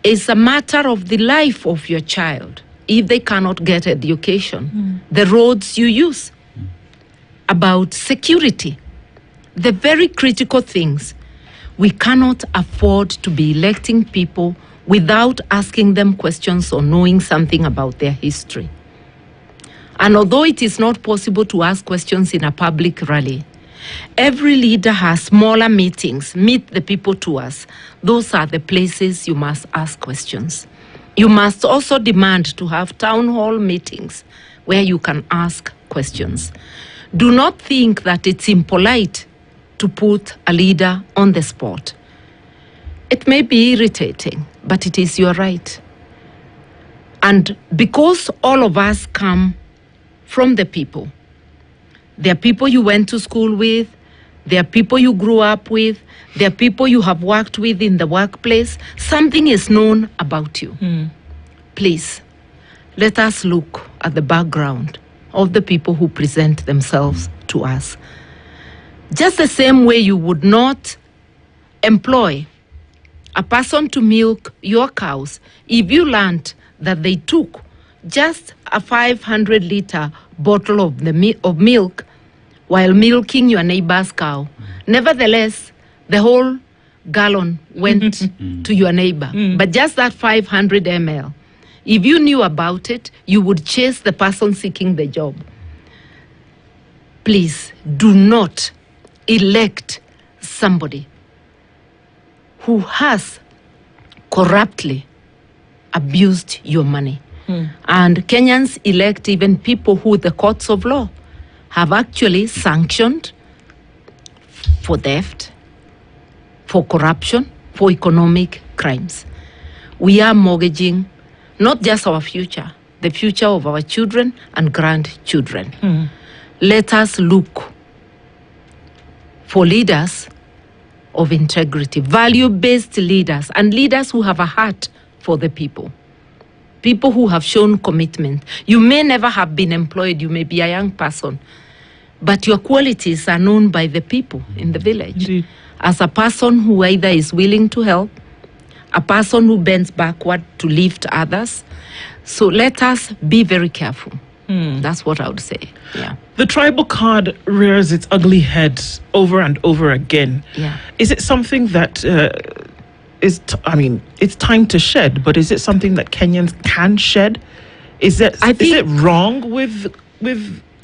It's a matter of the life of your child if they cannot get education, the roads you use, about security, the very critical things. We cannot afford to be electing people without asking them questions or knowing something about their history. And although it is not possible to ask questions in a public rally, every leader has smaller meetings, meet the people to us. Those are the places you must ask questions. You must also demand to have town hall meetings where you can ask questions. Do not think that it's impolite to put a leader on the spot. It may be irritating, but it is your right. And because all of us come from the people, there are people you went to school with, there are people you grew up with, there are people you have worked with in the workplace. Something is known about you. Please, let us look at the background of the people who present themselves to us. Just the same way you would not employ a person to milk your cows if you learned that they took just a 500-liter bottle of milk while milking your neighbor's cow. Nevertheless, the whole gallon went to your neighbor, but just that 500 ml. If you knew about it, you would chase the person seeking the job. Please do not elect somebody who has corruptly abused your money. And Kenyans elect even people who the courts of law have actually sanctioned for theft, for corruption, for economic crimes. We are mortgaging not just our future, the future of our children and grandchildren. Let us look for leaders of integrity, value-based leaders, and leaders who have a heart for the people. People who have shown commitment. You may never have been employed, you may be a young person, but your qualities are known by the people in the village. Indeed. As a person who either is willing to help, a person who bends backward to lift others. So let us be very careful. That's what I would say. Yeah. The tribal card rears its ugly head over and over again. Yeah. Is it something that it's time to shed, but is it something that Kenyans can shed? Is it wrong with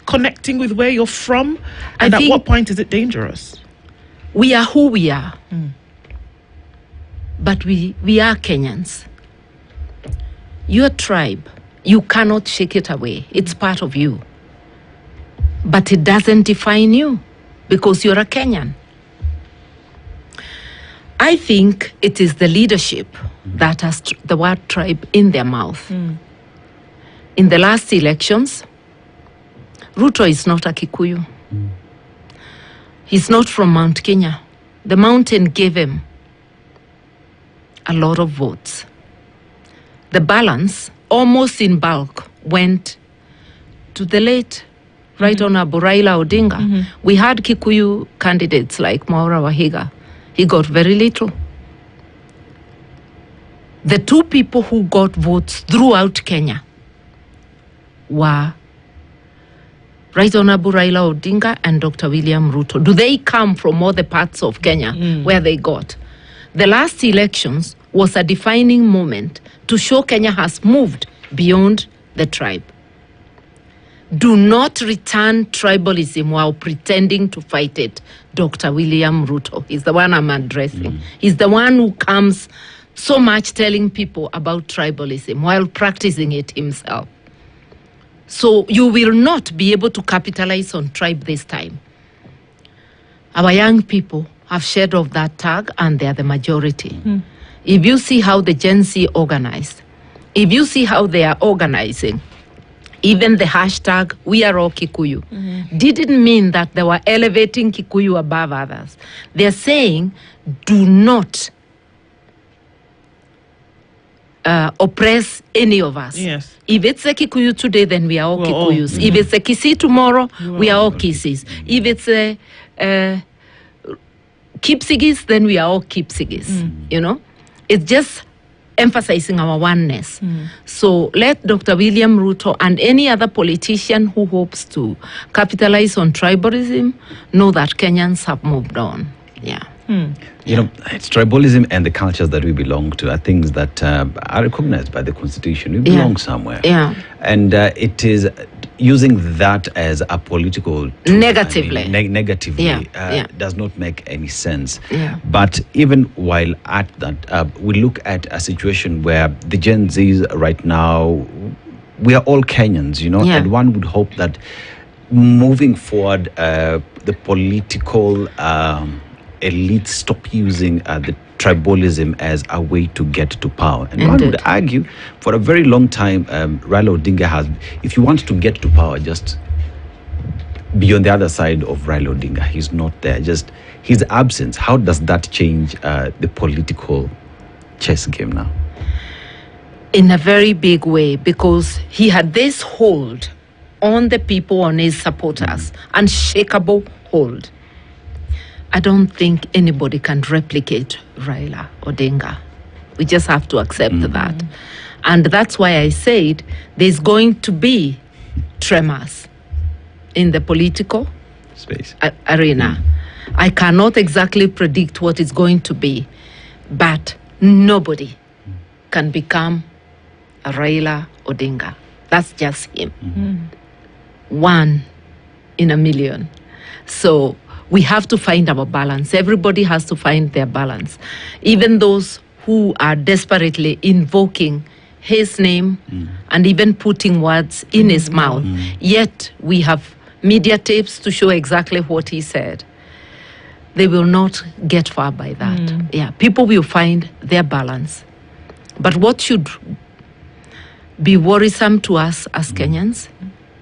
connecting with where you're from? And at what point is it dangerous? We are who we are. But we are Kenyans. Your tribe, you cannot shake it away. It's part of you. But it doesn't define you because you're a Kenyan. I think it is the leadership that has the word tribe in their mouth. In the last elections, Ruto is not a Kikuyu. He's not from Mount Kenya. The mountain gave him a lot of votes. The balance, almost in bulk, went to the late Right Honorable Raila Odinga. We had Kikuyu candidates like Mwaura Wahiga. He got very little. The two people who got votes throughout Kenya were Right Honorable Raila Odinga and Dr. William Ruto. Do they come from all the parts of Kenya where they got? The last elections was a defining moment to show Kenya has moved beyond the tribe. Do not return tribalism while pretending to fight it. Dr. William Ruto is the one I'm addressing. He's the one who comes so much telling people about tribalism while practicing it himself. So you will not be able to capitalize on tribe this time. Our young people have shed off that tag and they are the majority. If you see how the Gen Z organized, if you see how they are organizing, even the hashtag, we are all Kikuyu, didn't mean that they were elevating Kikuyu above others. They're saying, do not oppress any of us. Yes. If it's a Kikuyu today, then we are all Kikuyus. If it's a Kisii tomorrow, we are all Kisis. If it's a Kipsigis, then we are all Kipsigis. You know? It's just emphasizing our oneness. So let Dr. William Ruto and any other politician who hopes to capitalize on tribalism know that Kenyans have moved on. Yeah. You know, it's tribalism and the cultures that we belong to are things that are recognized by the Constitution. We belong somewhere. Yeah. And it is using that as a political tool, Negatively. Negatively does not make any sense. Yeah. But even while at that, we look at a situation where the Gen Zs right now, we are all Kenyans, you know, and one would hope that moving forward, the political elite stop using the tribalism as a way to get to power. And one would argue for a very long time, Raila Odinga has, if you want to get to power, just be on the other side of Raila Odinga. He's not there. Just his absence. How does that change the political chess game now? In a very big way, because he had this hold on the people, on his supporters, unshakable hold. I don't think anybody can replicate Raila Odinga. We just have to accept that. And that's why I said there's going to be tremors in the political space arena. I cannot exactly predict what it's going to be, but nobody can become a Raila Odinga. That's just him. One in a million. So we have to find our balance. Everybody has to find their balance. Even those who are desperately invoking his name and even putting words in his mouth. Yet we have media tapes to show exactly what he said. They will not get far by that. Yeah, people will find their balance. But what should be worrisome to us as Kenyans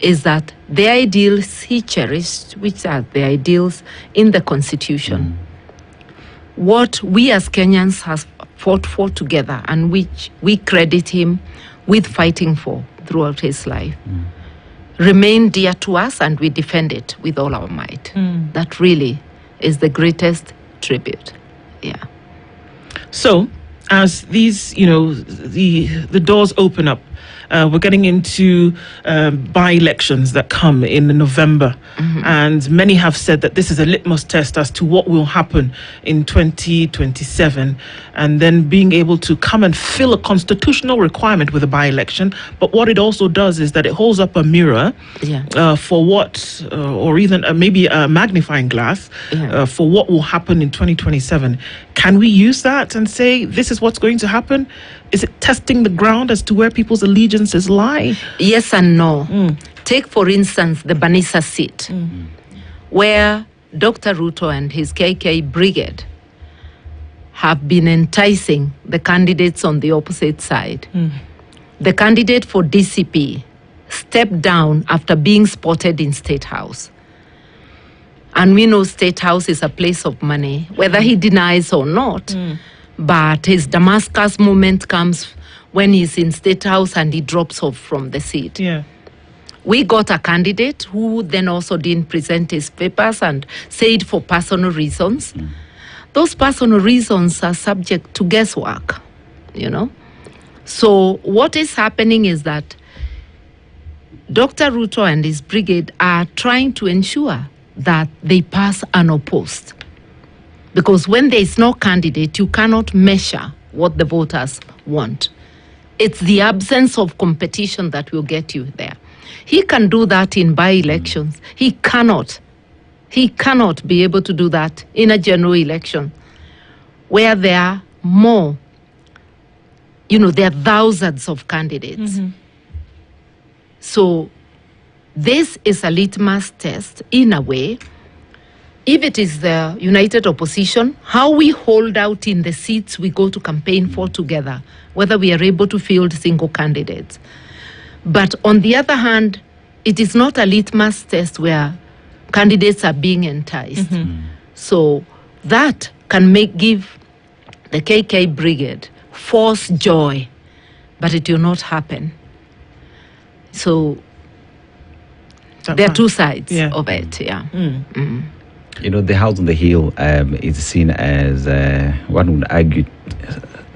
is that the ideals he cherished, which are the ideals in the Constitution, what we as Kenyans have fought for together and which we credit him with fighting for throughout his life, remain dear to us, and we defend it with all our might. That really is the greatest tribute. Yeah. So, as these, the doors open up, we're getting into by-elections that come in November. And many have said that this is a litmus test as to what will happen in 2027. And then being able to come and fill a constitutional requirement with a by-election. But what it also does is that it holds up a mirror for what, or even maybe a magnifying glass for what will happen in 2027. Can we use that and say, this is what's going to happen? Is it testing the ground as to where people's allegiances lie? Yes and no. Take, for instance, the Banisa seat, where Dr. Ruto and his KK brigade have been enticing the candidates on the opposite side. The candidate for DCP stepped down after being spotted in State House. And we know State House is a place of money, whether he denies or not. But his Damascus moment comes when he's in State House and he drops off from the seat. We got a candidate who then also didn't present his papers and said for personal reasons. Those personal reasons are subject to guesswork, So what is happening is that Dr. Ruto and his brigade are trying to ensure that they pass unopposed. Because when there is no candidate, you cannot measure what the voters want. It's the absence of competition that will get you there. He can do that in by-elections. He cannot be able to do that in a general election where there are more, there are thousands of candidates. So this is a litmus test in a way. If it is the united opposition, how we hold out in the seats we go to campaign for together, whether we are able to field single candidates. But on the other hand, it is not a litmus test where candidates are being enticed. So that can give the KK brigade false joy, but it will not happen. So there are two sides of it, The house on the hill is seen as, one would argue,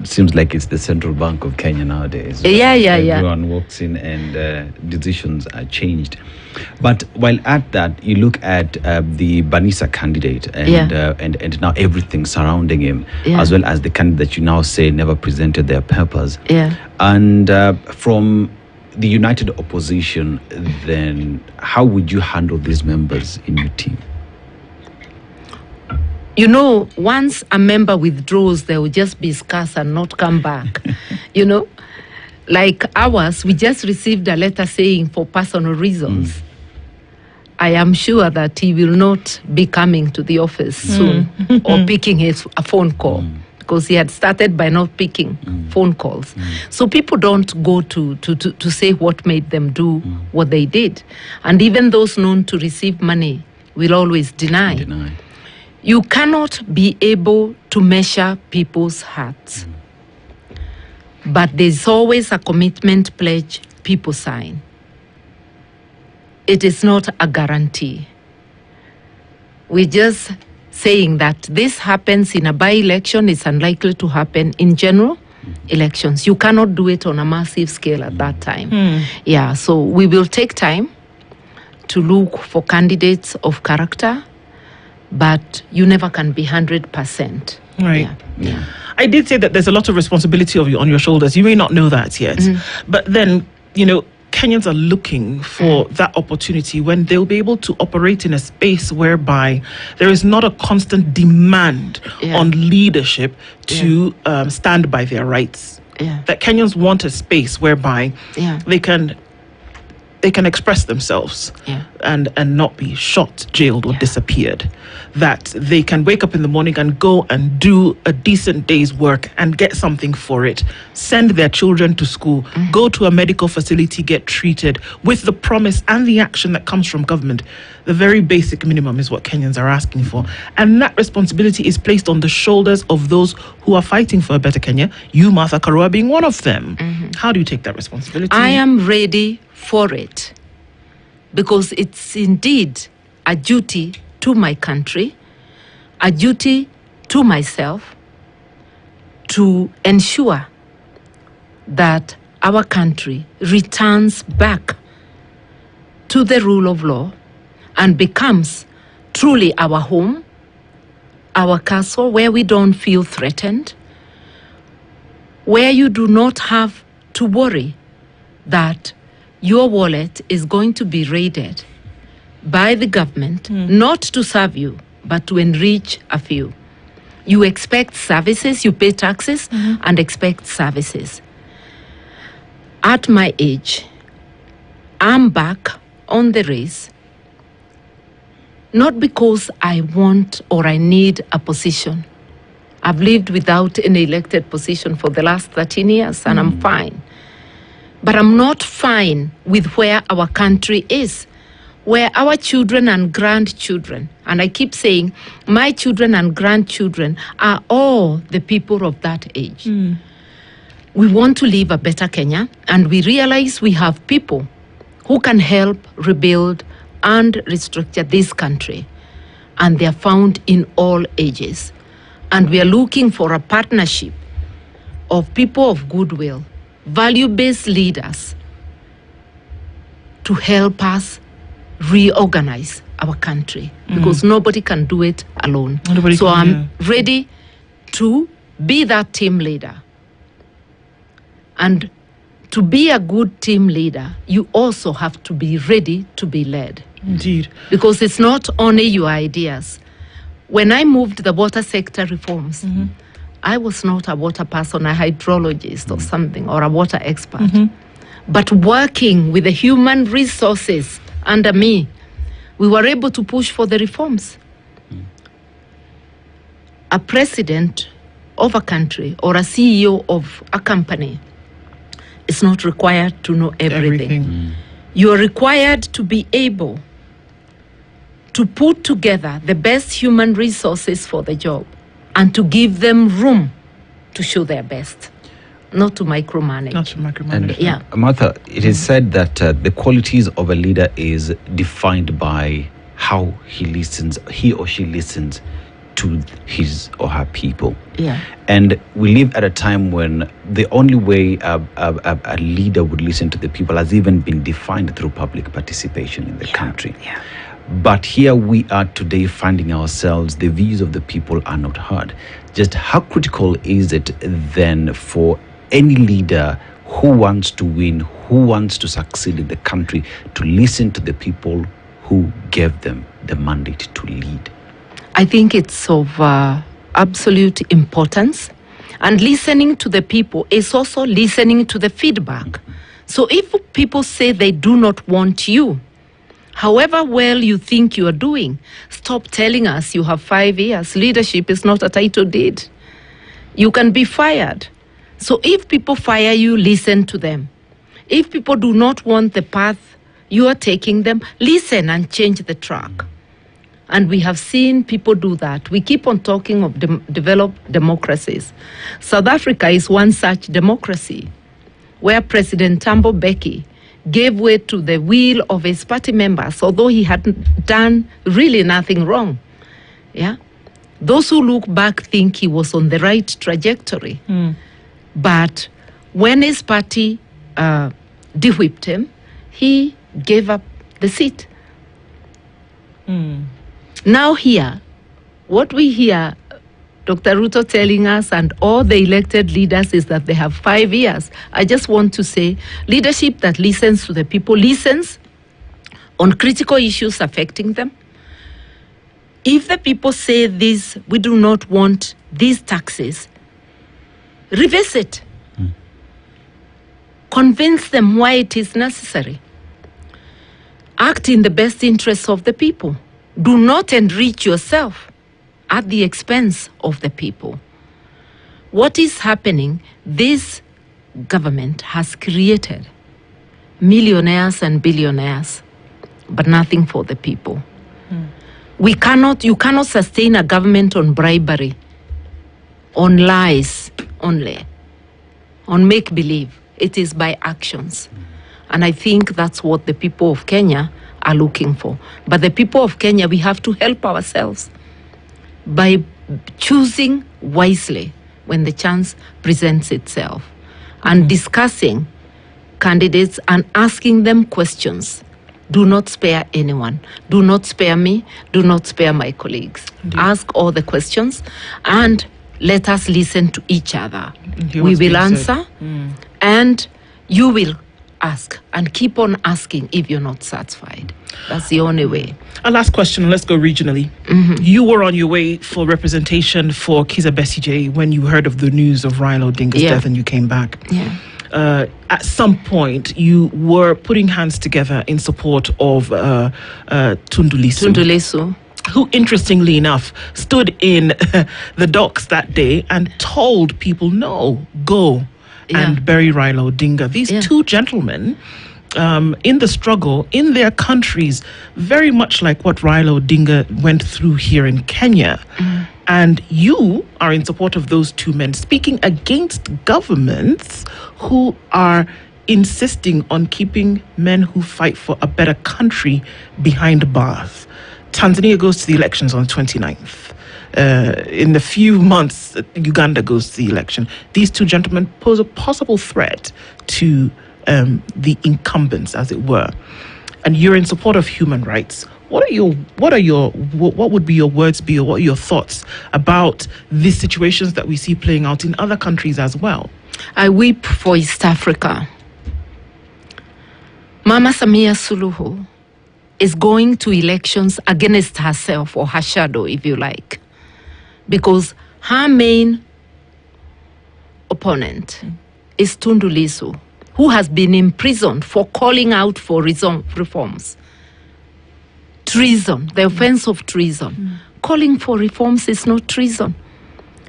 seems like it's the central bank of Kenya nowadays. Everyone walks in and decisions are changed. But while at that, you look at the Banisa candidate and now everything surrounding him, as well as the candidate that you now say never presented their papers. And from the united opposition, then how would you handle these members in your team? Once a member withdraws, they will just be scarce and not come back. Like ours, we just received a letter saying for personal reasons. I am sure that he will not be coming to the office soon or picking a phone call because he had started by not picking phone calls. So people don't go to say what made them do what they did. And even those known to receive money will always deny. You cannot be able to measure people's hearts. But there's always a commitment pledge people sign. It is not a guarantee. We're just saying that this happens in a by-election. It's unlikely to happen in general elections. You cannot do it on a massive scale at that time. So we will take time to look for candidates of character, but you never can be 100%. Right. I did say that there's a lot of responsibility on your shoulders. You may not know that yet. But then, Kenyans are looking for that opportunity when they'll be able to operate in a space whereby there is not a constant demand on leadership to stand by their rights. That Kenyans want a space whereby they can they can express themselves and not be shot, jailed, or disappeared. That they can wake up in the morning and go and do a decent day's work and get something for it, send their children to school, go to a medical facility, get treated with the promise and the action that comes from government. The very basic minimum is what Kenyans are asking for. And that responsibility is placed on the shoulders of those who are fighting for a better Kenya, you, Martha Karua, being one of them. How do you take that responsibility? I am ready for it, because it's indeed a duty to my country, a duty to myself, to ensure that our country returns back to the rule of law and becomes truly our home, our castle, where we don't feel threatened, where you do not have to worry that your wallet is going to be raided by the government, not to serve you, but to enrich a few. You expect services, you pay taxes, and expect services. At my age, I'm back on the race, not because I want or I need a position. I've lived without any elected position for the last 13 years, and I'm fine. But I'm not fine with where our country is, where our children and grandchildren, and I keep saying my children and grandchildren are all the people of that age. We want to live a better Kenya, and we realize we have people who can help rebuild and restructure this country, and they are found in all ages. And we are looking for a partnership of people of goodwill, value-based leaders, to help us reorganize our country, because nobody can do it alone. So I'm ready to be that team leader. And to be a good team leader, you also have to be ready to be led. Indeed. Because it's not only your ideas. When I moved the water sector reforms, I was not a water person, a hydrologist or something, or a water expert. But working with the human resources under me, we were able to push for the reforms. A president of a country or a CEO of a company is not required to know everything. You are required to be able to put together the best human resources for the job and to give them room to show their best, not to micromanage. Not to micromanage. And, Martha, it is said that the qualities of a leader is defined by how he or she listens to his or her people. And we live at a time when the only way a leader would listen to the people has even been defined through public participation in the country. But here we are today finding ourselves, the views of the people are not heard. Just how critical is it then for any leader who wants to win, who wants to succeed in the country, to listen to the people who gave them the mandate to lead? I think it's of absolute importance. And listening to the people is also listening to the feedback. So if people say they do not want you, however well you think you are doing, stop telling us you have 5 years. Leadership is not a title deed. You can be fired. So if people fire you, listen to them. If people do not want the path you are taking them, listen and change the track. And we have seen people do that. We keep on talking of developed democracies. South Africa is one such democracy where President Thabo Mbeki gave way to the will of his party members, although he hadn't done really nothing wrong. Those who look back think he was on the right trajectory. But when his party de-whipped him, he gave up the seat. Now here, what we hear Dr. Ruto telling us and all the elected leaders is that they have 5 years. I just want to say leadership that listens to the people, listens on critical issues affecting them. If the people say this, we do not want these taxes, revisit. Convince them why it is necessary. Act in the best interests of the people. Do not enrich yourself at the expense of the people. What is happening, this government has created millionaires and billionaires, but nothing for the people. You cannot sustain a government on bribery, on lies only, on make-believe. It is by actions. And I think that's what the people of Kenya are looking for. But the people of Kenya, we have to help ourselves by choosing wisely when the chance presents itself, and discussing candidates and asking them questions. Do not spare anyone. Do not spare me. Do not spare my colleagues. Indeed. Ask all the questions and let us listen to each other. Hear We what's will being answer said. and you will ask and keep on asking if you're not satisfied. That's the only way. A last question, let's go regionally. You were on your way for representation for Kizza Besigye when you heard of the news of Raila Odinga's Yeah. death and you came back. Yeah. At some point, you were putting hands together in support of Tundu Lissu, Tundulesu. who, interestingly enough, stood in the docks that day and told people, no, go and bury Raila Odinga. These two gentlemen, in the struggle, in their countries, very much like what Raila Odinga went through here in Kenya. And you are in support of those two men, speaking against governments who are insisting on keeping men who fight for a better country behind bars. Tanzania goes to the elections on the 29th. In a few months, Uganda goes to the election. These two gentlemen pose a possible threat to the incumbents, as it were. And you're in support of human rights. What would be your words be, or what are your thoughts about these situations that we see playing out in other countries as well? I weep for East Africa. Mama Samia Suluhu is going to elections against herself, or her shadow, if you like, because her main opponent is Tundu Lissu, who has been imprisoned for calling out for reforms. Treason, the offense of treason. Calling for reforms is not treason.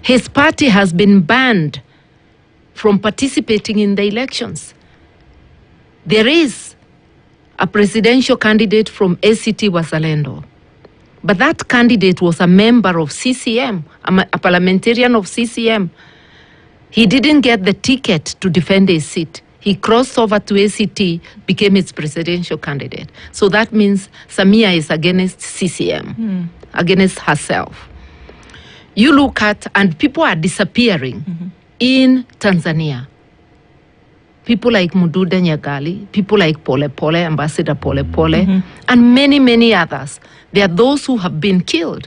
His party has been banned from participating in the elections. There is a presidential candidate from ACT Wazalendo, but that candidate was a member of CCM, a parliamentarian of CCM. He didn't get the ticket to defend his seat. He crossed over to ACT, became its presidential candidate. So that means Samia is against CCM, against herself. You look at, and people are disappearing in Tanzania. People like Mudude Nyagali, people like Pole Pole, Ambassador Pole Pole, and many, many others. There are those who have been killed.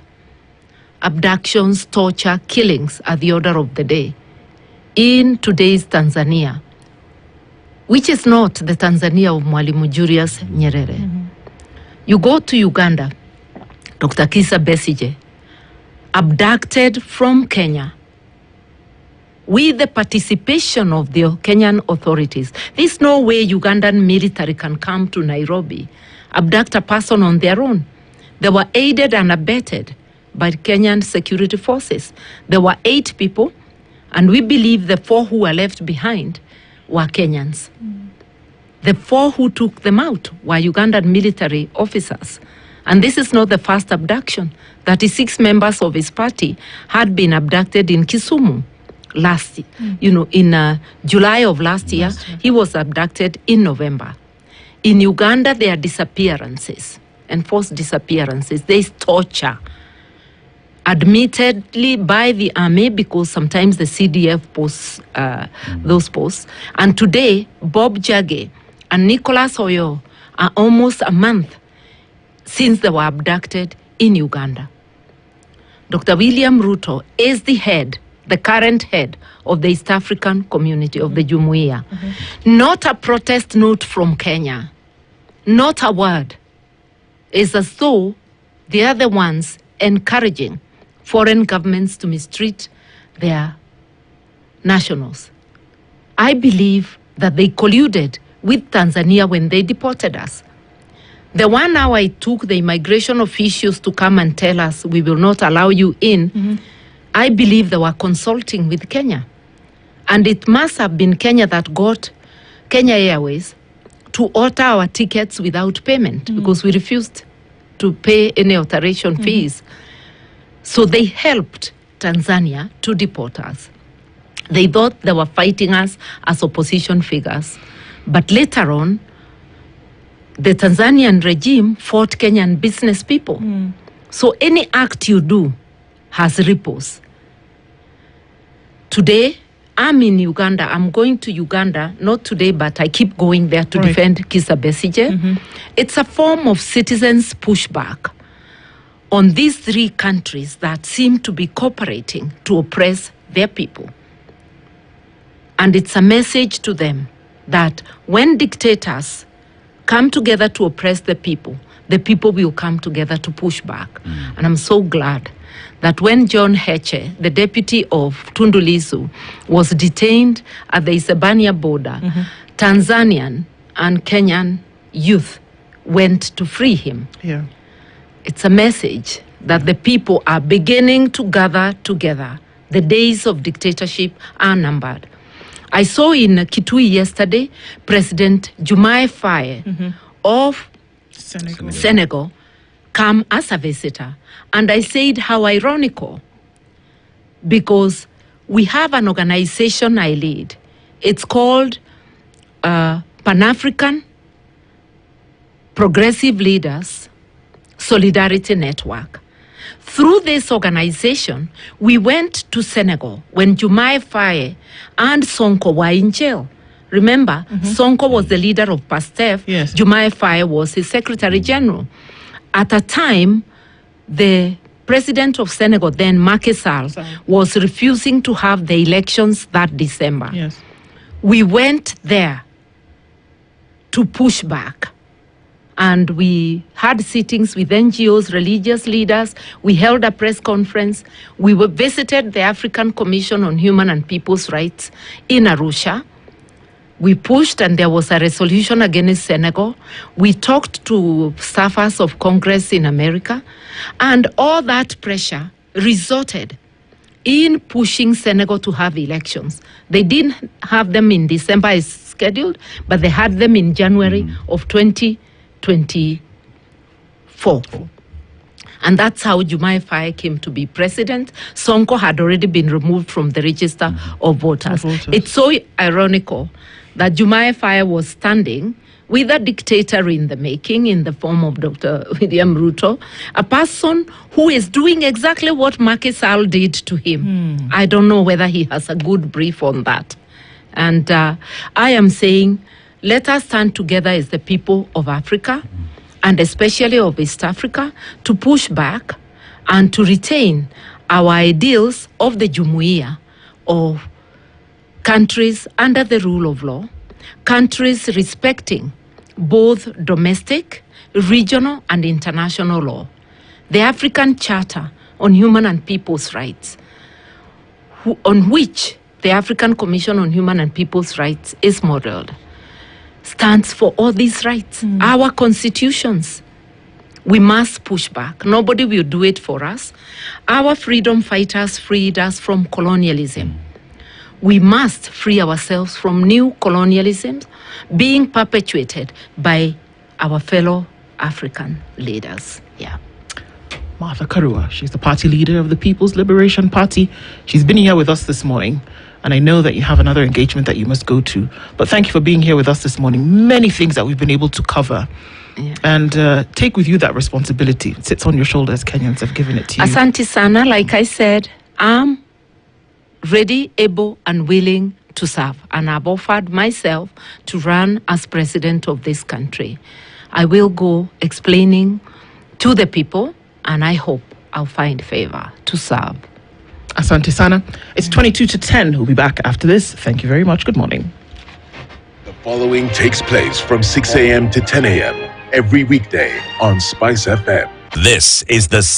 Abductions, torture, killings are the order of the day in today's Tanzania, which is not the Tanzania of Mwalimu Julius Nyerere. You go to Uganda, Dr. Kizza Besigye, abducted from Kenya with the participation of the Kenyan authorities. There's no way Ugandan military can come to Nairobi, abduct a person on their own. They were aided and abetted by Kenyan security forces. There were 8 people, and we believe the 4 who were left behind were Kenyans. The 4 who took them out were Ugandan military officers. And this is not the first abduction. 36 members of his party had been abducted in Kisumu last, in July of last year. He was abducted in November. In Uganda, there are disappearances, enforced disappearances. There is torture, admittedly by the army, because sometimes the CDF posts those posts. And today, Bob Jage and Nicholas Oyo are almost a month since they were abducted in Uganda. Dr. William Ruto is the current head of the East African community, of the Jumuiya. Not a protest note from Kenya, not a word. It's as though they are the ones encouraging foreign governments to mistreat their nationals. I believe that they colluded with Tanzania when they deported us. The 1 hour it took the immigration officials to come and tell us we will not allow you in, I believe they were consulting with Kenya. And it must have been Kenya that got Kenya Airways to alter our tickets without payment because we refused to pay any alteration fees. So they helped Tanzania to deport us. They thought they were fighting us as opposition figures. But later on, the Tanzanian regime fought Kenyan business people. So any act you do has ripples. Today, I'm in Uganda. I'm going to Uganda, not today, but I keep going there to defend Kizza Besigye. It's a form of citizens' pushback on these three countries that seem to be cooperating to oppress their people. And it's a message to them that when dictators come together to oppress the people will come together to push back. And I'm so glad that when John Heche, the deputy of Tundu Lissu, was detained at the Isebania border, Tanzanian and Kenyan youth went to free him. Yeah. It's a message that the people are beginning to gather together. The days of dictatorship are numbered. I saw in Kitui yesterday, President Diomaye Faye of Senegal come as a visitor. And I said, how ironical, because we have an organization I lead. It's called Pan-African Progressive Leaders Solidarity Network. Through this organization, we went to Senegal when Diomaye Faye and Sonko were in jail. Remember, Sonko was the leader of PASTEF. Yes. Diomaye Faye was his secretary general. At a time, the president of Senegal, then Macky Sall, was refusing to have the elections that December. Yes. We went there to push back. And we had sittings with NGOs, religious leaders. We held a press conference. We visited the African Commission on Human and People's Rights in Arusha. We pushed, and there was a resolution against Senegal. We talked to staffers of Congress in America. And all that pressure resulted in pushing Senegal to have elections. They didn't have them in December as scheduled, but they had them in January of 2024. And that's how Diomaye Faye came to be president. Sonko had already been removed from the register of voters. It's so ironical that Diomaye Faye was standing with a dictator in the making in the form of Dr. William Ruto, a person who is doing exactly what Macky Sall did to him. I don't know whether he has a good brief on that. And I am saying, let us stand together as the people of Africa, and especially of East Africa, to push back and to retain our ideals of the Jumuiya, of countries under the rule of law, countries respecting both domestic, regional, and international law. The African Charter on Human and People's Rights, on which the African Commission on Human and People's Rights is modeled, stands for all these rights. Our constitutions. We must push back. Nobody will do it for us. Our freedom fighters freed us from colonialism. We must free ourselves from new colonialism being perpetuated by our fellow African leaders. Yeah. Martha Karua, she's the party leader of the People's Liberation Party. She's been here with us this morning, and I know that you have another engagement that you must go to. But thank you for being here with us this morning. Many things that we've been able to cover. Yeah. And take with you that responsibility. It sits on your shoulders. Kenyans have given it to you. Asante sana, like I said, I'm ready, able, and willing to serve. And I've offered myself to run as president of this country. I will go explaining to the people, and I hope I'll find favor to serve. Asante sana. It's 22 to 10. We'll be back after this. Thank you very much. Good morning. The following takes place from 6 a.m. to 10 a.m. every weekday on Spice FM. This is the